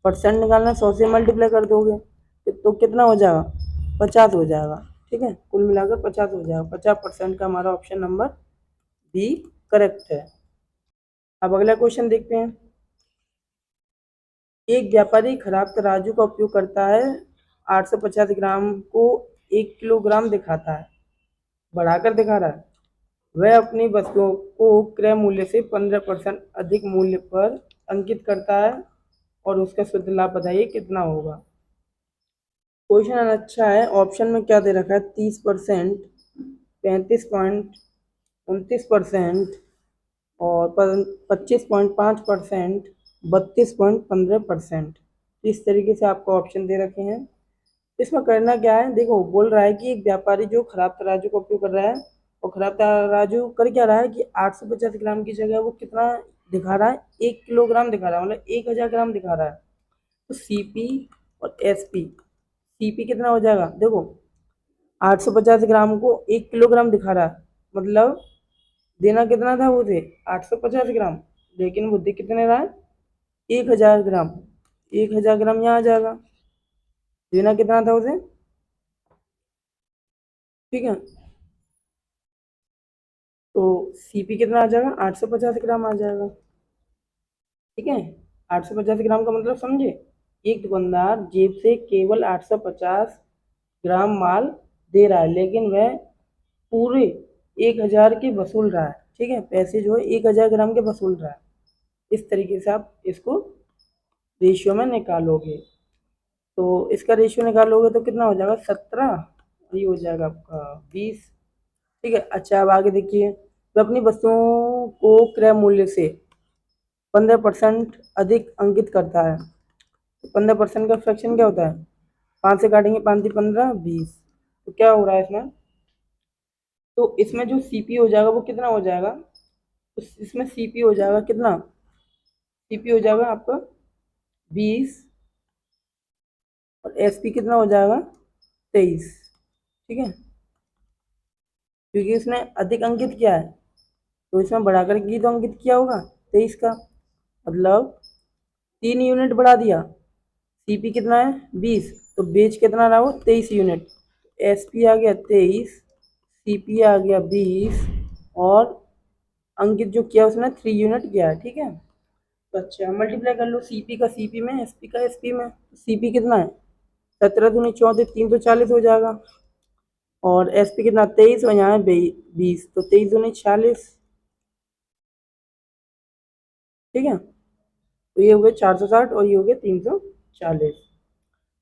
परसेंट निकालना 100 से मल्टीप्लाई कर दोगे तो कितना हो जाएगा 50 हो जाएगा। ठीक है, कुल मिलाकर 50 हो जाएगा। 50% का हमारा ऑप्शन नंबर बी करेक्ट है। अब अगला क्वेश्चन देखते हैं। एक व्यापारी खराब तराजू का उपयोग करता है, 850 ग्राम को 1 किलोग्राम दिखाता है, बढ़ाकर दिखा रहा है। वह अपनी वस्तुओं को क्रय मूल्य से 15% अधिक मूल्य पर अंकित करता है और उसका शुद्ध लाभ बताइए कितना होगा। क्वेश्चन अच्छा है। ऑप्शन में क्या दे रखा है 30%, 35.29% और 25.5%, 32.15%। इस तरीके से आपको ऑप्शन दे रखे हैं। इसमें करना क्या है, देखो बोल रहा है कि एक व्यापारी जो खराब तराजू का उपयोग कर रहा है, और खराब तराजू कर क्या रहा है कि 850 ग्राम की जगह वो कितना दिखा रहा है 1 किलोग्राम दिखा रहा है, मतलब 1000 ग्राम दिखा रहा है। तो CP और SP, CP कितना हो जाएगा, देखो 850 ग्राम को 1 किलोग्राम दिखा रहा है, मतलब देना कितना था उसे 850 ग्राम, लेकिन वो दे कितने रहा है 1000 ग्राम। 1000 ग्राम यहाँ आ जाएगा, देना कितना था उसे। ठीक है, तो CP कितना आ जाएगा 850 ग्राम आ जाएगा। ठीक है, 850 ग्राम का मतलब समझे, एक दुकानदार जेब से केवल 850 ग्राम माल दे रहा है, लेकिन वह पूरे 1000 के वसूल रहा है। ठीक है, पैसे जो है 1000 ग्राम के वसूल रहा है। इस तरीके से आप इसको रेशियो में निकालोगे, तो इसका रेशियो निकालोगे तो कितना हो जाएगा 17, ये हो जाएगा आपका 20। ठीक है, अच्छा अब आगे देखिए, तो अपनी वस्तुओं को क्रय मूल्य से 15% अधिक अंकित करता है। तो 15% का फ्रैक्शन क्या होता है, 5 से काटेंगे, 5 से 15 20। तो क्या हो रहा है इसमें, तो इसमें जो CP हो जाएगा वो कितना हो जाएगा, तो इसमें CP हो जाएगा कितना, CP हो जाएगा आपका 20 और SP कितना हो जाएगा 23। ठीक है, क्योंकि इसने अधिक अंकित किया है, तो इसमें बढ़ाकर की तो अंकित किया होगा 23 का, मतलब 3 यूनिट बढ़ा दिया। CP कितना है 20, तो बेच कितना रहा वो 23 यूनिट। SP आ गया 23, CP आ गया 20 और अंकित जो किया उसने 3 यूनिट किया है। ठीक है, तो अच्छा मल्टीप्लाई कर लो CP का CP में, SP का SP में। CP कितना है 17 दूनी 34, 340 हो जाएगा, और SP कितना 23 और यहाँ है 20, तो 23 दूनी 46। ठीक है, तो ये हो गए 460 और ये हो गए 340।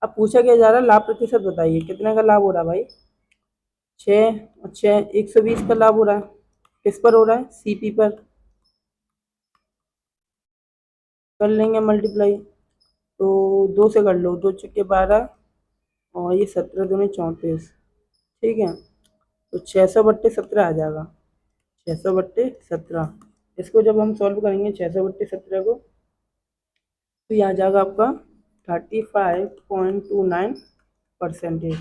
अब पूछा क्या जा रहा है लाभ प्रतिशत बताइए कितने का लाभ हो रहा है भाई 6, अच्छा 120 का लाभ हो रहा है, किस पर हो रहा है CP पर। कर लेंगे मल्टीप्लाई, तो 2 से कर लो, 2 छक्के 12 और ये 17 दूनी 34। ठीक है, तो 600/17 आ जाएगा, 600/17। इसको जब हम सॉल्व करेंगे 600/17 को, तो यहाँ जाएगा आपका 35.29%।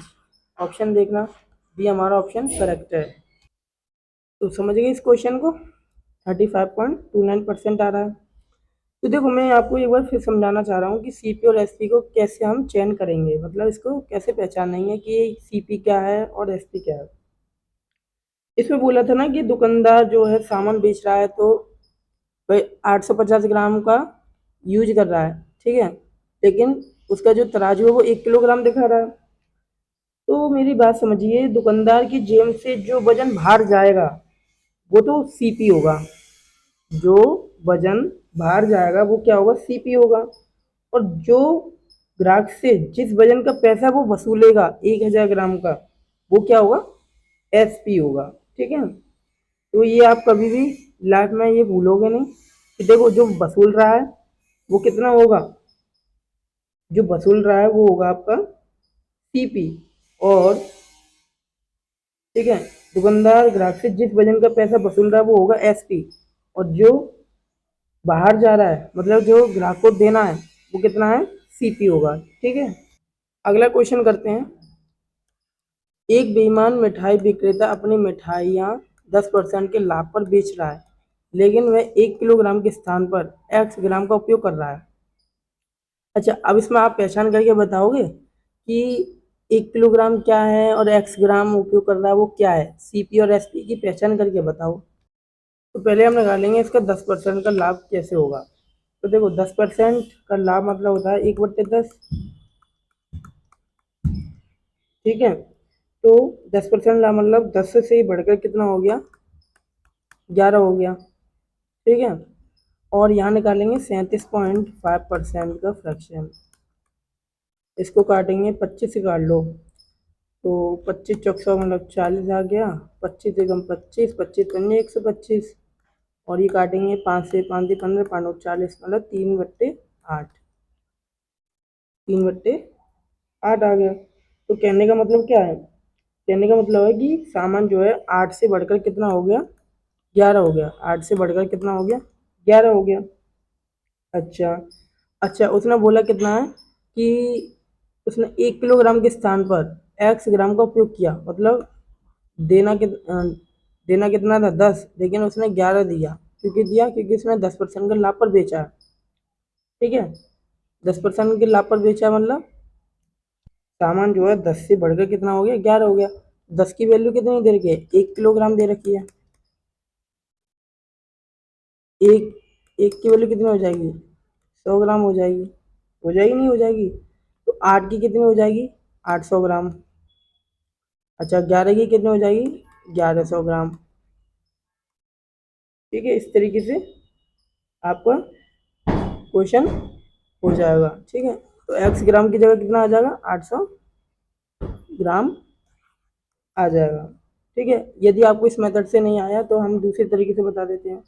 ऑप्शन देखना, भी हमारा ऑप्शन करेक्ट है। तो समझ गए इस क्वेश्चन को, 35.29% आ रहा है। तो देखो मैं आपको एक बार फिर समझाना चाह रहा हूँ कि CP और SP को कैसे हम चयन करेंगे, मतलब इसको कैसे पहचानेंगे कि CP क्या है और SP क्या है। इसमें बोला था ना कि दुकानदार जो है सामान बेच रहा है, तो भाई 850 ग्राम का यूज कर रहा है, ठीक है, लेकिन उसका जो तराजू है वो 1 किलोग्राम दिखा रहा है। तो मेरी बात समझिए, दुकानदार की जेब से जो वजन बाहर जाएगा वो तो सीपी होगा। जो वजन बाहर जाएगा वो क्या होगा, सीपी होगा। और जो ग्राहक से जिस वजन का पैसा वो वसूलेगा 1000 ग्राम का, वो क्या होगा, एसपी होगा। ठीक है, तो ये आप कभी भी लाइफ में ये भूलोगे नहीं कि देखो जो वसूल रहा है वो कितना होगा, जो वसूल रहा है वो होगा आपका सीपी। और ठीक है, दुकानदार ग्राहक से जिस वजन का पैसा वसूल रहा है वो होगा एसपी। और जो बाहर जा रहा है मतलब जो ग्राहक को देना है वो कितना है, सीपी होगा। ठीक है, अगला क्वेश्चन करते हैं। एक बेईमान मिठाई विक्रेता अपनी मिठाइयाँ 10% के लाभ पर बेच रहा है, लेकिन वह 1 किलोग्राम के स्थान पर एक्स ग्राम का उपयोग कर रहा है। अच्छा, अब इसमें आप पहचान करके बताओगे कि 1 किलोग्राम क्या है और एक्स ग्राम उपयोग कर रहा है वो क्या है। सीपी और एसपी की पहचान करके बताओ। तो पहले हम निकालेंगे इसका 10% का लाभ कैसे होगा। तो देखो 10% का लाभ मतलब होता है 1/10। ठीक है, तो 10% लाभ मतलब 10 से ही बढ़कर कितना हो गया, 11 हो गया। ठीक है, और यहाँ निकालेंगे 37.5% का फ्रैक्शन। इसको काटेंगे, 25 से काट लो तो 25 चौक 100 मतलब 40 आ गया। 25 एकम 25, 25 पंजे 125। और ये काटेंगे 5 से, 5 से 15, 5 40 मतलब 3/8। 3/8 आ गया। तो कहने का मतलब क्या है, कहने का मतलब है कि सामान जो है 8 से बढ़कर कितना हो गया, 11 हो गया। 8 से बढ़कर कितना हो गया, 11 हो गया। अच्छा, अच्छा उसने बोला कितना है कि उसने 1 किलोग्राम के स्थान पर एक्स ग्राम का उपयोग किया, मतलब देना कि देना कितना था, 10, लेकिन उसने 11 दिया। क्योंकि दिया क्योंकि उसने 10% के लाभ पर बेचा है। ठीक है, 10% के लाभ पर बेचा मतलब सामान जो है 10 से बढ़कर कितना हो गया, 11 हो गया। 10 की वैल्यू कितनी दे रखी है, 1 किलोग्राम दे रखी है। एक एक की वैल्यू कितनी हो जाएगी, 100 ग्राम हो जाएगी। हो जाएगी नहीं हो जाएगी। तो 8 की कितनी हो जाएगी, 800 ग्राम। अच्छा, 11 की कितनी हो जाएगी, 1100 ग्राम। ठीक है, इस तरीके से आपका क्वेश्चन हो जाएगा। ठीक है, तो एक्स ग्राम की जगह कितना आ जाएगा, 800 ग्राम आ जाएगा। ठीक है, यदि आपको इस मेथड से नहीं आया तो हम दूसरे तरीके से बता देते हैं।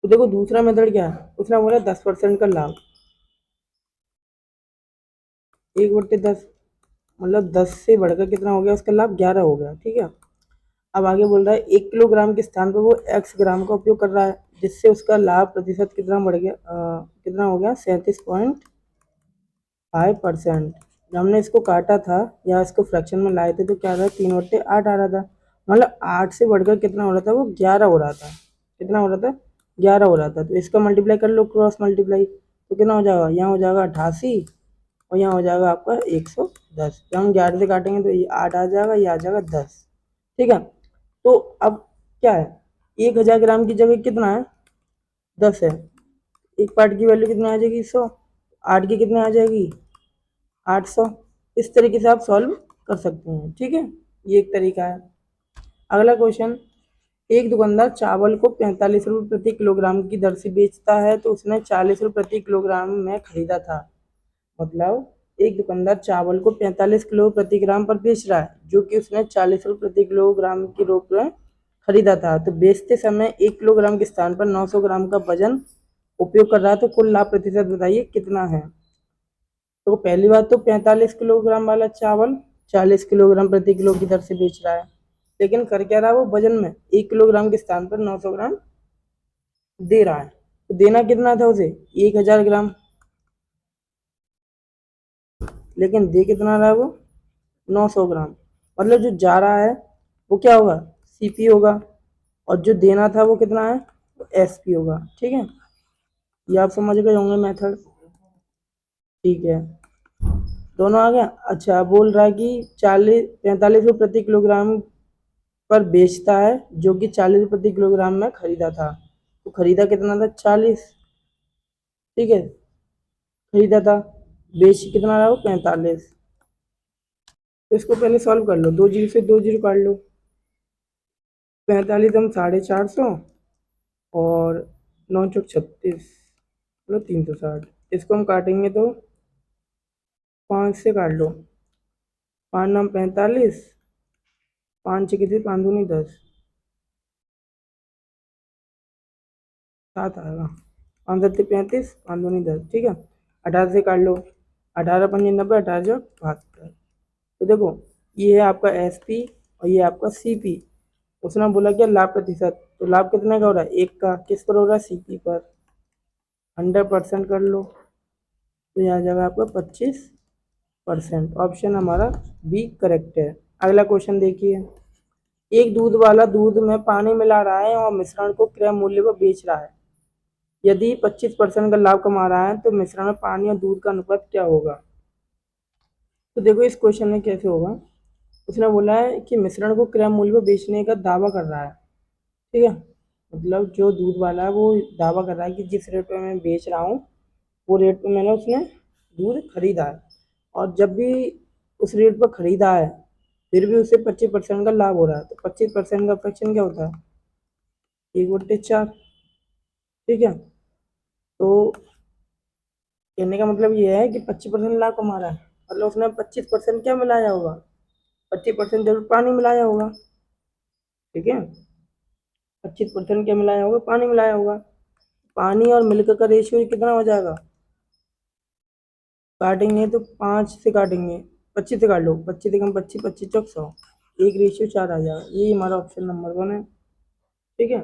तो देखो दूसरा मेथड क्या है, उसने बोला 10% का लाभ, 1/10 मतलब 10 से बढ़कर कितना हो गया, उसका लाभ 11 हो गया। ठीक है, अब आगे बोल रहा है 1 किलोग्राम के स्थान पर वो एक्स ग्राम का उपयोग कर रहा है, जिससे उसका लाभ प्रतिशत कितना बढ़ गया, कितना हो गया, 37.5%। जब हमने इसको काटा था या इसको फ्रैक्शन में लाए थे तो क्या रहा, 3/8 आ रहा था। मतलब 8 से बढ़कर कितना हो रहा था, वो 11 हो रहा था। कितना हो रहा था, 11 हो रहा था। तो इसका मल्टीप्लाई कर लो, क्रॉस मल्टीप्लाई, तो कितना हो जाएगा, यहाँ हो जाएगा 88 और यहाँ हो जाएगा आपका 110। जब हम 11 से काटेंगे तो ये 8 आ जाएगा, ये आ जाएगा 10। ठीक है, तो अब क्या है, 1000 ग्राम की जगह कितना है, 10 है। एक पार्ट की वैल्यू कितनी आ जाएगी, 100। 8 की कितनी आ जाएगी, 800। इस तरीके से आप सॉल्व कर सकते हैं। ठीक है, ये एक तरीका है। अगला क्वेश्चन, एक दुकानदार चावल को 45 रुपये प्रति किलोग्राम की दर से बेचता है, तो उसने 40 रुपये प्रति किलोग्राम में खरीदा था। मतलब एक दुकानदार चावल को 45 किलो प्रति ग्राम पर बेच रहा है, जो कि उसने 40 रुपये प्रति किलोग्राम के रूप में खरीदा था। तो बेचते समय 1 किलोग्राम के स्थान पर 900 ग्राम का वजन उपयोग कर रहा है, तो कुल लाभ प्रतिशत बताइए कितना है। तो पहली बात तो 45 किलोग्राम वाला चावल 40 किलोग्राम प्रति किलो की दर से बेच रहा है, लेकिन कर क्या रहा है, वो वजन में 1 किलोग्राम के स्थान पर 900 ग्राम दे रहा है। तो देना कितना था उसे, 1000 ग्राम, लेकिन दे कितना रहा है वो, 900 ग्राम। मतलब जो जा रहा है वो क्या होगा, सीपी होगा, और जो देना था वो कितना है, एसपी होगा। ठीक है, ये आप समझ गए होंगे मेथड। ठीक है, दोनों आ गया। अच्छा, बोल रहा है कि 45 रुपये प्रति किलोग्राम पर बेचता है, जो कि 40 प्रति किलोग्राम में खरीदा था। तो खरीदा कितना था? 40। ठीक है, खरीदा था। बेच कितना रहा? वो 45। तो इसको पहले सॉल्व कर लो, 2 जीरो से 2 जीरो काट लो। 45 हम 450 और 9 चौक 36, मतलब 360। इसको हम काटेंगे तो 5 से काट लो। 5 नाम 45, 5 छः कितने? 5 दूनी 10, 7 आएगा। 5 सत्ते 35, 5 दूनी 10। ठीक है, 18 से काट लो। 18 पंजे 90, 18 जो 72। तो देखो, ये है आपका एस पी और ये आपका सी पी। उसने बोला क्या? लाभ प्रतिशत। तो लाभ कितने का हो रहा है? 1 का। किस पर हो रहा है? सी पी पर। 100% कर लो, तो यहाँ आ जाएगा आपका 25%। ऑप्शन हमारा बी करेक्ट है। अगला क्वेश्चन देखिए। एक दूध वाला दूध में पानी मिला रहा है और मिश्रण को क्रय मूल्य पर बेच रहा है। यदि 25% का लाभ कमा रहा है तो मिश्रण में पानी और दूध का अनुपात क्या होगा? तो देखो इस क्वेश्चन में कैसे होगा। उसने बोला है कि मिश्रण को क्रय मूल्य पर बेचने का दावा कर रहा है। ठीक है, मतलब जो दूध वाला है वो दावा कर रहा है कि जिस रेट पे मैं बेच रहा हूँ वो रेट पे मैंने उसने दूध खरीदा है, और जब भी उस रेट पर खरीदा है फिर भी उसे 25% का लाभ हो रहा है। तो 25% का फ्रैक्शन क्या होता है? 1/4। ठीक है, तो कहने का मतलब ये है कि 25% लाभ कमा रहा है, मतलब उसने 25% क्या मिलाया होगा? 25% जरूर पानी मिलाया होगा। ठीक है, 25% क्या मिलाया होगा? पानी मिलाया होगा। पानी और मिल्क का रेशियो कितना हो जाएगा? काटेंगे तो 5 से काटेंगे, 25 से काट लो। 25 से कम 25, 25 चौक 100, 1:4 आ जाएगा। ये हमारा ऑप्शन नंबर 1 है। ठीक है,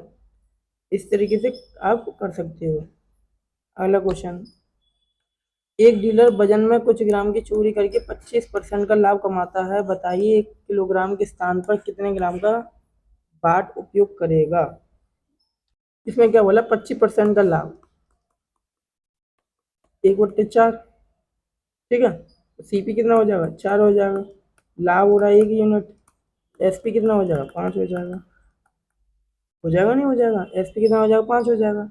इस तरीके से आप कर सकते हो। अगला क्वेश्चन। एक डीलर वजन में कुछ ग्राम की चोरी करके 25% का लाभ कमाता है। बताइए 1 किलोग्राम के स्थान पर कितने ग्राम का बाट उपयोग करेगा? इसमें क्या बोला? 25% का लाभ, 1/4। ठीक है, सीपी कितना हो जाएगा? 4 हो जाएगा। लाभ हो रहा है 1 यूनिट। एसपी कितना हो जाएगा? 5 हो जाएगा। हो जाएगा नहीं हो जाएगा? एसपी कितना हो जाएगा? 5 हो जाएगा।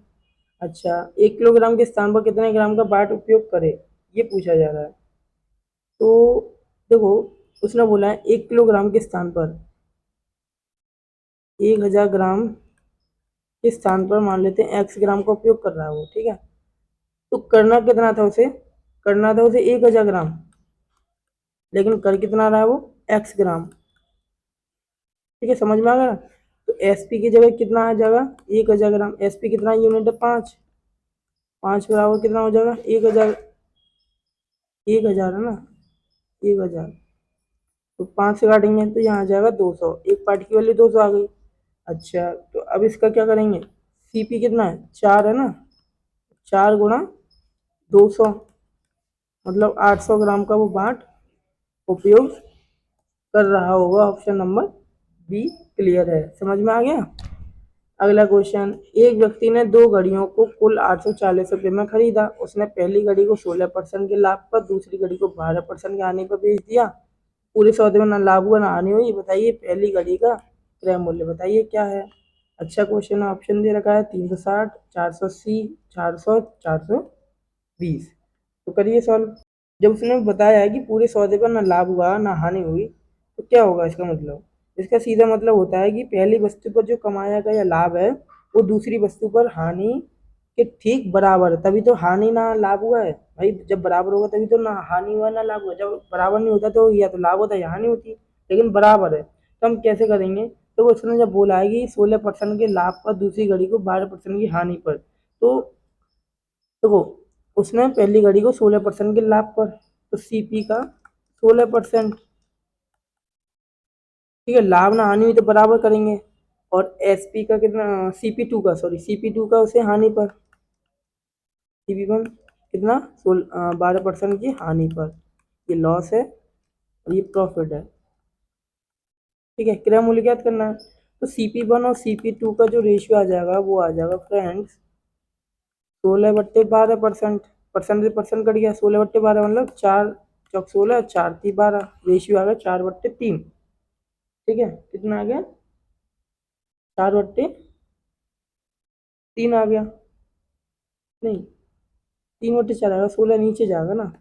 अच्छा, 1 किलोग्राम के स्थान पर कितने ग्राम का बाट उपयोग करे, ये पूछा जा रहा है। तो देखो, उसने बोला है 1 किलोग्राम के स्थान पर 1000 ग्राम के स्थान पर मान लेते हैं एक्स ग्राम का उपयोग कर रहा है वो। ठीक है, तो करना कितना था उसे? करना था उसे 1000 ग्राम, लेकिन कर कितना रहा है वो? एक्स ग्राम। ठीक है, समझ में आ गया? तो एसपी की जगह कितना आ जाएगा? 1000 ग्राम। एसपी कितना यूनिट है? 5। 5 बराबर कितना हो जाएगा? 1000। 1000 है ना? 1000। तो 5 से काटेंगे तो यहाँ आ जाएगा 200। एक पार्ट की वैल्यू 200 आ गई। अच्छा, तो अब इसका क्या करेंगे? सीपी कितना है? 4 है ना? 4 गुणा 200, मतलब 800 ग्राम का वो बाट उपयोग कर रहा होगा। ऑप्शन नंबर बी क्लियर है। समझ में आ गया? अगला क्वेश्चन। एक व्यक्ति ने 2 घड़ियों को कुल 840 रुपये में खरीदा। उसने पहली घड़ी को 16% के लाभ पर, दूसरी घड़ी को 12% के हानि पर बेच दिया। पूरे सौदे में ना लाभ हुआ ना हानि हुई। बताइए पहली घड़ी का क्रय मूल्य बताइए क्या है? अच्छा क्वेश्चन है, ऑप्शन दे रखा है 360, 480, 400, 420। तो करिए सॉल्व। जब उसने बताया है कि पूरे सौदे पर ना लाभ हुआ ना हानि हुई, तो क्या होगा इसका मतलब? इसका सीधा मतलब होता है कि पहली वस्तु पर जो कमाया गया लाभ है वो दूसरी वस्तु पर हानि के ठीक बराबर है, तभी तो हानि ना लाभ हुआ है भाई। जब बराबर होगा तभी तो ना हानि हुआ ना लाभ हुआ। जब बराबर नहीं होता तो या तो लाभ होता या हानि होती, लेकिन बराबर है तो हम कैसे करेंगे? तो उसने जब बोला है कि 16% के लाभ पर, दूसरी घड़ी को 12% की हानि पर, तो देखो उसने पहली घड़ी को 16% के लाभ पर, तो सीपी का 16%। ठीक है, लाभ ना हानि हुई तो बराबर करेंगे। और एसपी का कितना? सीपी 2 का, सॉरी सीपी 2 का उसे हानि पर, सीपी 1 कितना? 12% की हानि पर। ये लॉस है और ये प्रॉफिट है। ठीक है, क्रय मूल्य ज्ञात करना है। तो सीपी 1 और सीपी 2 का जो रेशियो आ जाएगा वो आ जाएगा फ्रेंड्स 16/12%। परसेंट से परसेंट कट गया, 16/12 मतलब 4 चौक 16, 4 × 3 = 12। रेशियो आ गया 4/3। ठीक है, कितना आ गया? 4/3 आ गया, नहीं 3/4 आएगा, 16 नीचे जाएगा ना,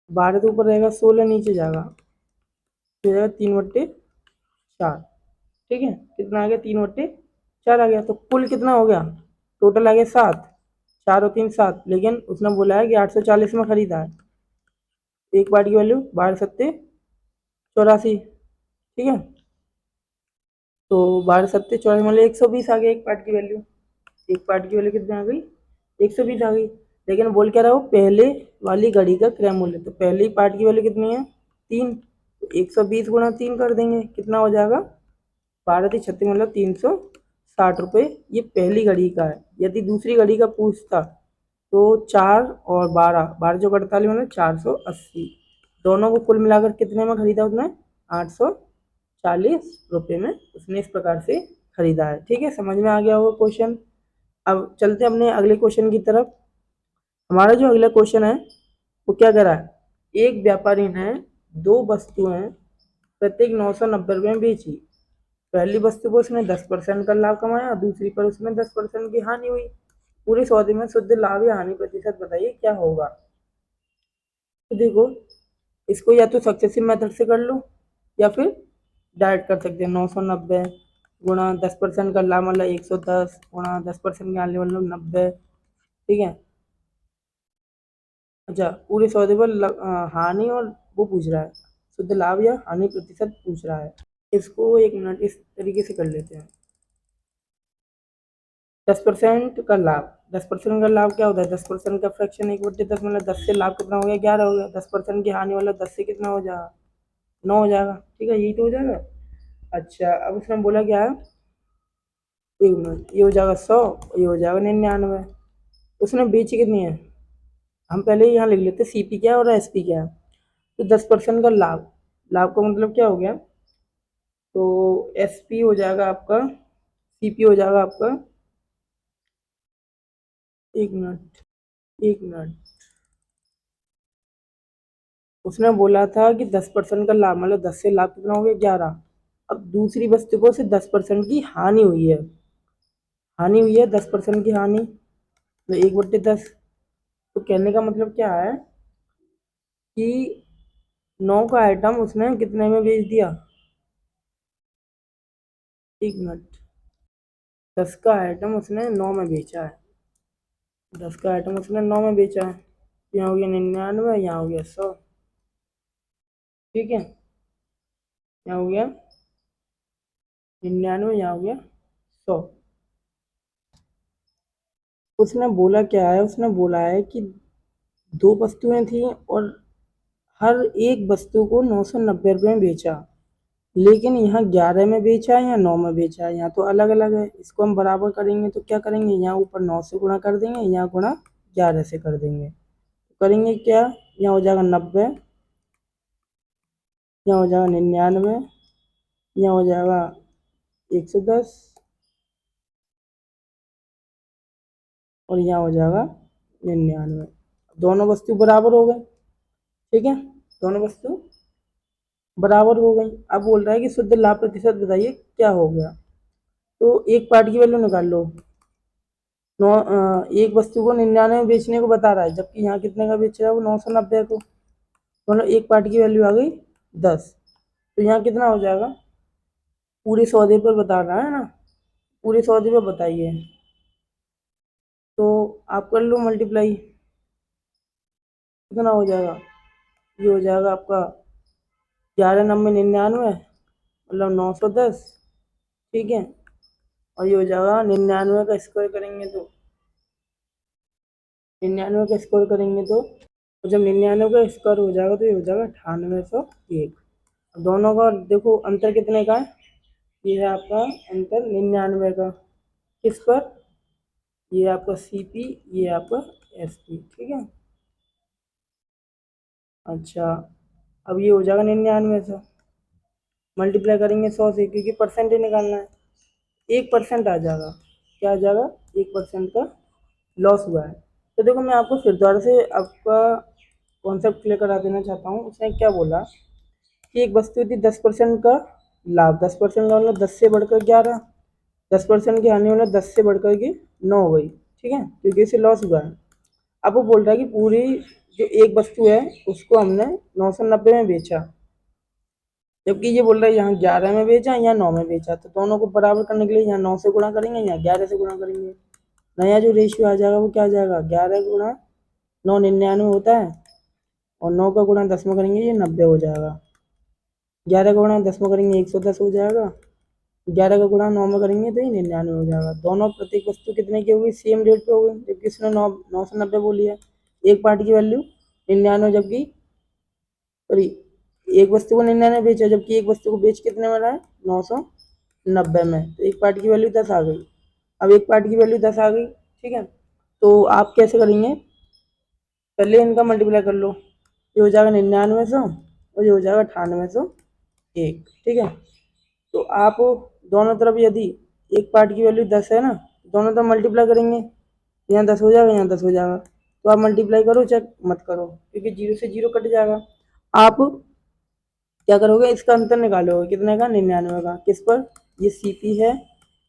12 तो ऊपर रहेगा, 16 नीचे जाएगा, तो हो जाएगा 3/4। ठीक है, कितना आ गया, 3/4 आ गया। तो कुल कितना हो गया, टोटल आ गया 7, 4 और 3 7, लेकिन उसने बोला है कि 840 में खरीदा है। एक पार्ट की वैल्यू 12×7 = 84। ठीक है, तो 12×7 = 84 मतलब 120 आ गया एक पार्ट की वैल्यू। एक पार्ट की वैल्यू कितनी आ गई, 120 आ गई। लेकिन बोल क्या रहा हो, पहले वाली घड़ी का क्रय मूल्य, तो पहली पार्ट की वैल्यू कितनी है, 3, 120 × 3 कर देंगे, कितना हो जाएगा, 12×3 = 36 मतलब 360 रुपये। ये पहली घड़ी का है। यदि दूसरी घड़ी का पूछता तो 4 और 12, 12×4 = 48 मतलब 480। दोनों को कुल मिलाकर कितने में खरीदा उसने, 840 रुपये में उसने इस प्रकार से खरीदा है। ठीक है, समझ में आ गया होगा क्वेश्चन। अब चलते अपने अगले क्वेश्चन की तरफ। हमारा जो अगला क्वेश्चन है वो क्या कह रहा है, एक व्यापारी ने दो वस्तुएं प्रत्येक 990 रुपये में बेची। पहली वस्तु पर उसने 10% का लाभ कमाया, दूसरी पर उसमें 10% की हानि हुई। पूरे सौदे में शुद्ध लाभ या हानि प्रतिशत बताइए क्या होगा। तो देखो, इसको या तो सक्सेसिव मेथड से कर लो या फिर डायरेक्ट कर सकते हैं। 990 गुणा 10% का लाभ मतलब 110 गुणा 10% की हानि मतलब 90। ठीक है, अच्छा पूरे सौदे पर हानि और वो पूछ रहा है, शुद्ध लाभ या हानि प्रतिशत पूछ रहा है। इसको एक मिनट इस तरीके से कर लेते हैं। 10% का लाभ, 10% का लाभ क्या होता है, 10% का फ्रैक्शन 1/10 मतलब 10 से लाभ कितना हो गया, 11 हो गया। 10% की हानि वाला 10 से कितना हो जाएगा, 9 हो जाएगा। ठीक है, यही तो हो जाएगा। अच्छा अब उसने बोला क्या है, एक मिनट, ये हो जाएगा 100, ये हो जाएगा 99। उसने बेची कितनी है, हम पहले ही यहाँ लिख लेते सीपी क्या है और एसपी क्या है। तो 10% का लाभ, लाभ का मतलब क्या हो गया, तो एसपी हो जाएगा आपका, सीपी हो जाएगा आपका, एक मिनट, एक मिनट, उसने बोला था कि 10% का लाभ मतलब 10 से लाभ कितना हो गया, 11। अब दूसरी वस्तु को से 10% की हानि हुई है, हानि हुई है 10% की हानि, तो 1/10। तो कहने का मतलब क्या है कि 9 का आइटम उसने कितने में बेच दिया, एक मिनट, 10 का आइटम उसने 9 में बेचा है, 10 का आइटम उसने 9 में बेचा है। यहाँ हो गया 99, यहाँ हो गया 100। ठीक है, यहाँ हो गया 99, यहाँ हो गया 100। उसने बोला क्या है, उसने बोला है कि दो वस्तुएं थी और हर एक वस्तु को 990 रुपये में बेचा, लेकिन यहाँ 11 में बेचा है या 9 में बेचा है, यहाँ तो अलग अलग है। इसको हम बराबर करेंगे तो क्या करेंगे, यहाँ ऊपर 9 से गुणा कर देंगे, यहाँ गुणा 11 से कर देंगे, तो करेंगे क्या, यहाँ हो जाएगा 90, यहाँ हो जाएगा 99, यहाँ हो जाएगा 110 और यहाँ हो जाएगा 99। दोनों वस्तु बराबर हो गए। ठीक है, दोनों वस्तु बराबर हो गई। अब बोल रहा है कि शुद्ध लाभ प्रतिशत बताइए क्या हो गया। तो एक पार्ट की वैल्यू निकाल लो। एक वस्तु को 99 में बेचने को बता रहा है, जबकि यहाँ कितने का बेच रहा है वो 990 को, मतलब एक पार्ट की वैल्यू आ गई 10। तो यहाँ कितना हो जाएगा, पूरे सौदे पर बता रहा है ना, पूरे सौदे पर बताइए, तो आप कर लो मल्टीप्लाई, कितना हो जाएगा, ये हो जाएगा आपका 11×9 = 99 मतलब 910। ठीक है, और ये हो जाएगा 99 का स्क्वायर करेंगे तो, 99 का स्क्वायर करेंगे तो जब 99 का स्क्वायर हो जाएगा तो ये हो जाएगा 9801। दोनों का देखो अंतर कितने का है, ये है आपका अंतर 99 का, किस पर, ये आपका सीपी, ये आपका एसपी। ठीक है, अच्छा अब ये हो जाएगा 99 से, मल्टीप्लाई करेंगे 100 से, क्योंकि परसेंटेज निकालना है, 1% आ जाएगा, क्या आ जाएगा, 1% का लॉस हुआ है। तो देखो मैं आपको फिर दोबारा से आपका कॉन्सेप्ट क्लियर करा देना चाहता हूँ। उसने क्या बोला कि एक वस्तु थी 10% का लाभ 10% का मतलब 10 से बढ़कर 11, 10% की हानि मतलब 10 से बढ़कर के 9 हो गई, ठीक है, क्योंकि इसे लॉस हुआ है। अब वो बोल रहा है कि पूरी जो एक वस्तु है उसको हमने 990 में बेचा, जबकि ये बोल रहा है यहाँ 11 में बेचा, यहाँ 9 में बेचा, तो दोनों को बराबर करने के लिए यहाँ 9 से गुणा करेंगे, यहाँ 11 से गुणा करेंगे। नया जो रेशियो आ जाएगा वो क्या आ जाएगा, 11 गुणा 9 99 होता है, और 9 का गुणा 10 में करेंगे ये 90 हो जाएगा। 11 का गुणा 10 में करेंगे 110 हो जाएगा। 11 का गुणा 9 में करेंगे तो ये 99 हो जाएगा। दोनों प्रत्येक वस्तु कितने की होगी, सेम रेट पे हो गई, जबकि इसने 990 बोली है। एक पार्ट की वैल्यू 99, जबकि सॉरी एक वस्तु को 99 बेचा, जबकि एक वस्तु को बेच कितने में रहा है, 990 में, तो एक पार्ट की वैल्यू 10 आ गई। अब एक पार्ट की वैल्यू 10 आ गई, ठीक है, तो आप कैसे करेंगे, पहले इनका मल्टीप्लाई कर लो, ये हो जाएगा 9900 और ये हो जाएगा 9801, ठीक है। तो आप दोनों तरफ यदि एक पार्ट की वैल्यू 10 है ना, दोनों तरफ मल्टीप्लाई करेंगे, यहाँ 10 हो जाएगा, यहाँ 10 हो जाएगा, तो आप मल्टीप्लाई करो चाहे मत करो, क्योंकि जीरो से जीरो कट जाएगा। आप क्या करोगे, इसका अंतर निकालोगे, कितने का, 99 का, किस पर, ये सीपी है,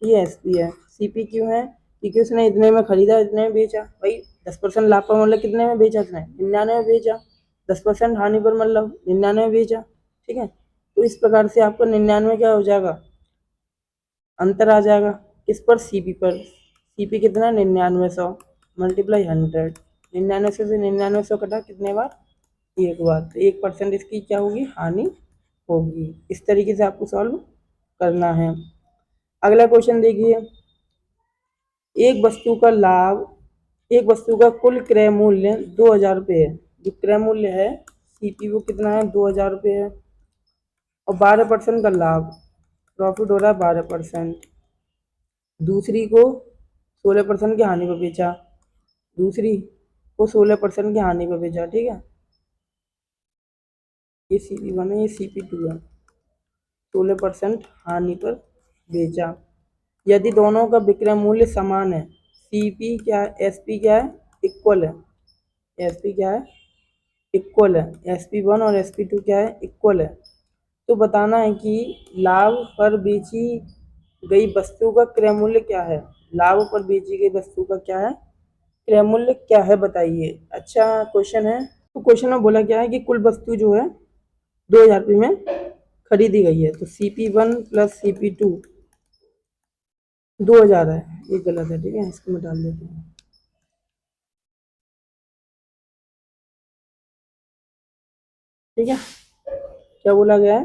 ये एसपी है। सीपी क्यों है, क्योंकि उसने इतने में खरीदा, इतने में बेचा, भाई 10% लाभ पर मतलब कितने में बेचा उसने, 99 में बेचा, 10% हानि पर मतलब 99 में बेचा, ठीक है। तो इस प्रकार से आपका 99 क्या हो जाएगा, अंतर आ जाएगा, किस पर, सीपी पर। सीपी कितना, 9900 मल्टीप्लाई 100, 9900 से 9900 कटा कितने बार, एक बार, तो 1% इसकी क्या होगी, हानि होगी। इस तरीके से आपको सॉल्व करना है। अगला क्वेश्चन देखिए, एक वस्तु का लाभ, एक वस्तु का कुल क्रय मूल्य 2000 रुपये है, जो क्रय मूल्य है सीपी वो कितना है, 2000 रुपये है, और 12% का लाभ, प्रॉफिट हो रहा है 12%। दूसरी को 16% की हानि पर बेचा, दूसरी को 16% की हानि पर बेचा, ठीक है, ये CP1 है, ये CP2 है, 16% हानि पर बेचा। यदि दोनों का विक्रय मूल्य समान है, सीपी क्या है, एसपी क्या है, इक्वल है, एसपी क्या है, इक्वल है, SP1 और SP2 क्या है, इक्वल है, तो बताना है कि लाभ पर बेची गई वस्तु का क्रय मूल्य क्या है, लाभ पर बेची गई वस्तु का क्या है, क्रय मूल्य क्या है, बताइए। अच्छा क्वेश्चन है। तो क्वेश्चन में बोला क्या है कि कुल वस्तु जो है 2000 रुपये में खरीदी गई है, तो CP1 प्लस CP2 2000 है, ये गलत है, ठीक है, इसको मैं डाल देते हैं, ठीक है। क्या बोला गया है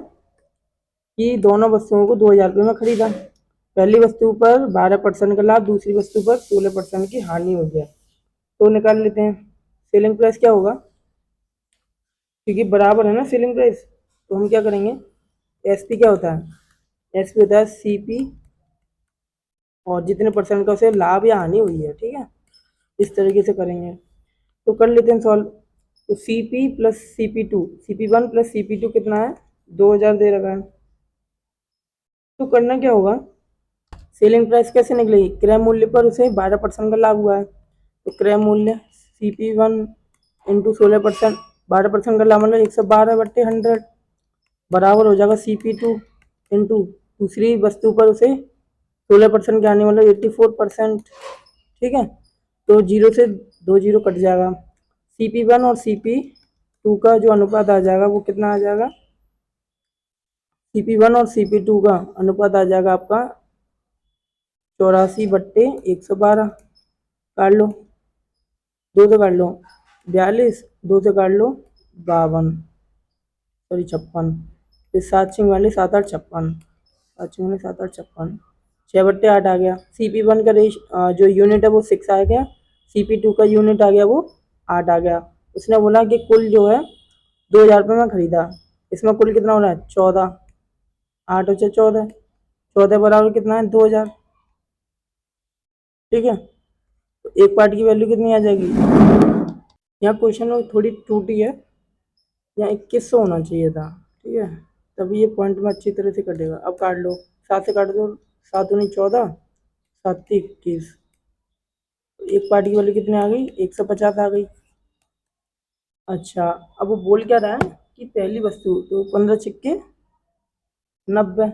कि दोनों वस्तुओं को 2000 रुपये में खरीदा, पहली वस्तु पर 12% का लाभ, दूसरी वस्तु पर 16% की हानि हो गया, तो निकाल लेते हैं। सेलिंग प्राइस क्या होगा, क्योंकि बराबर है ना सेलिंग प्राइस, तो हम क्या करेंगे, एसपी क्या होता है, एसपी होता है सीपी और जितने परसेंट का उसे लाभ या हानि हुई है, ठीक है, इस तरीके से करेंगे। तो कर लेते हैं सॉल्व। तो CP plus CP2, CP1 plus CP2 कितना है, 2000 दे रखा है, तो करना क्या होगा, सेलिंग प्राइस कैसे निकलेगी, क्रय मूल्य पर उसे 12% का लाभ हुआ है, तो क्रय मूल्य CP1 इंटू 16%, 12% का लाभ मतलब 112/100 बराबर हो जाएगा CP2 इंटू दूसरी वस्तु पर उसे 16% के आने मतलब 84%, ठीक है, तो जीरो से दो जीरो कट जाएगा। CP1 और CP2 का जो अनुपात आ जाएगा वो कितना आ जाएगा, CP1 और CP2 का अनुपात आ जाएगा आपका 84/112, काट लो, दो से काट लो 42, दो से काट लो 52, सॉरी 56, फिर 7 6 वाले 7 8 56, 7 6 वाले 7 8 56, 6/8 आ गया। CP1 का जो यूनिट है वो 6 आ गया, CP2 का यूनिट आ गया वो 8 आ गया। उसने बोला कि कुल जो है 2000 रुपये में खरीदा, इसमें कुल कितना हो रहा है 14, 8 और 14, 14 बराबर कितना है 2000, ठीक है, तो एक पार्ट की वैल्यू कितनी आ जाएगी, यहाँ क्वेश्चन में थोड़ी त्रुटि है, यहाँ 2100 होना चाहिए था, ठीक है, तभी ये पॉइंट में अच्छी तरह से कटेगा। अब काट लो, 7 से काट दो, 7 दूनी 14, 7 21, एक पार्ट की वैल्यू कितनी आ गई, 150 आ गई। अच्छा अब वो बोल क्या रहा है कि पहली वस्तु, तो 15 सिक्के नब्बे।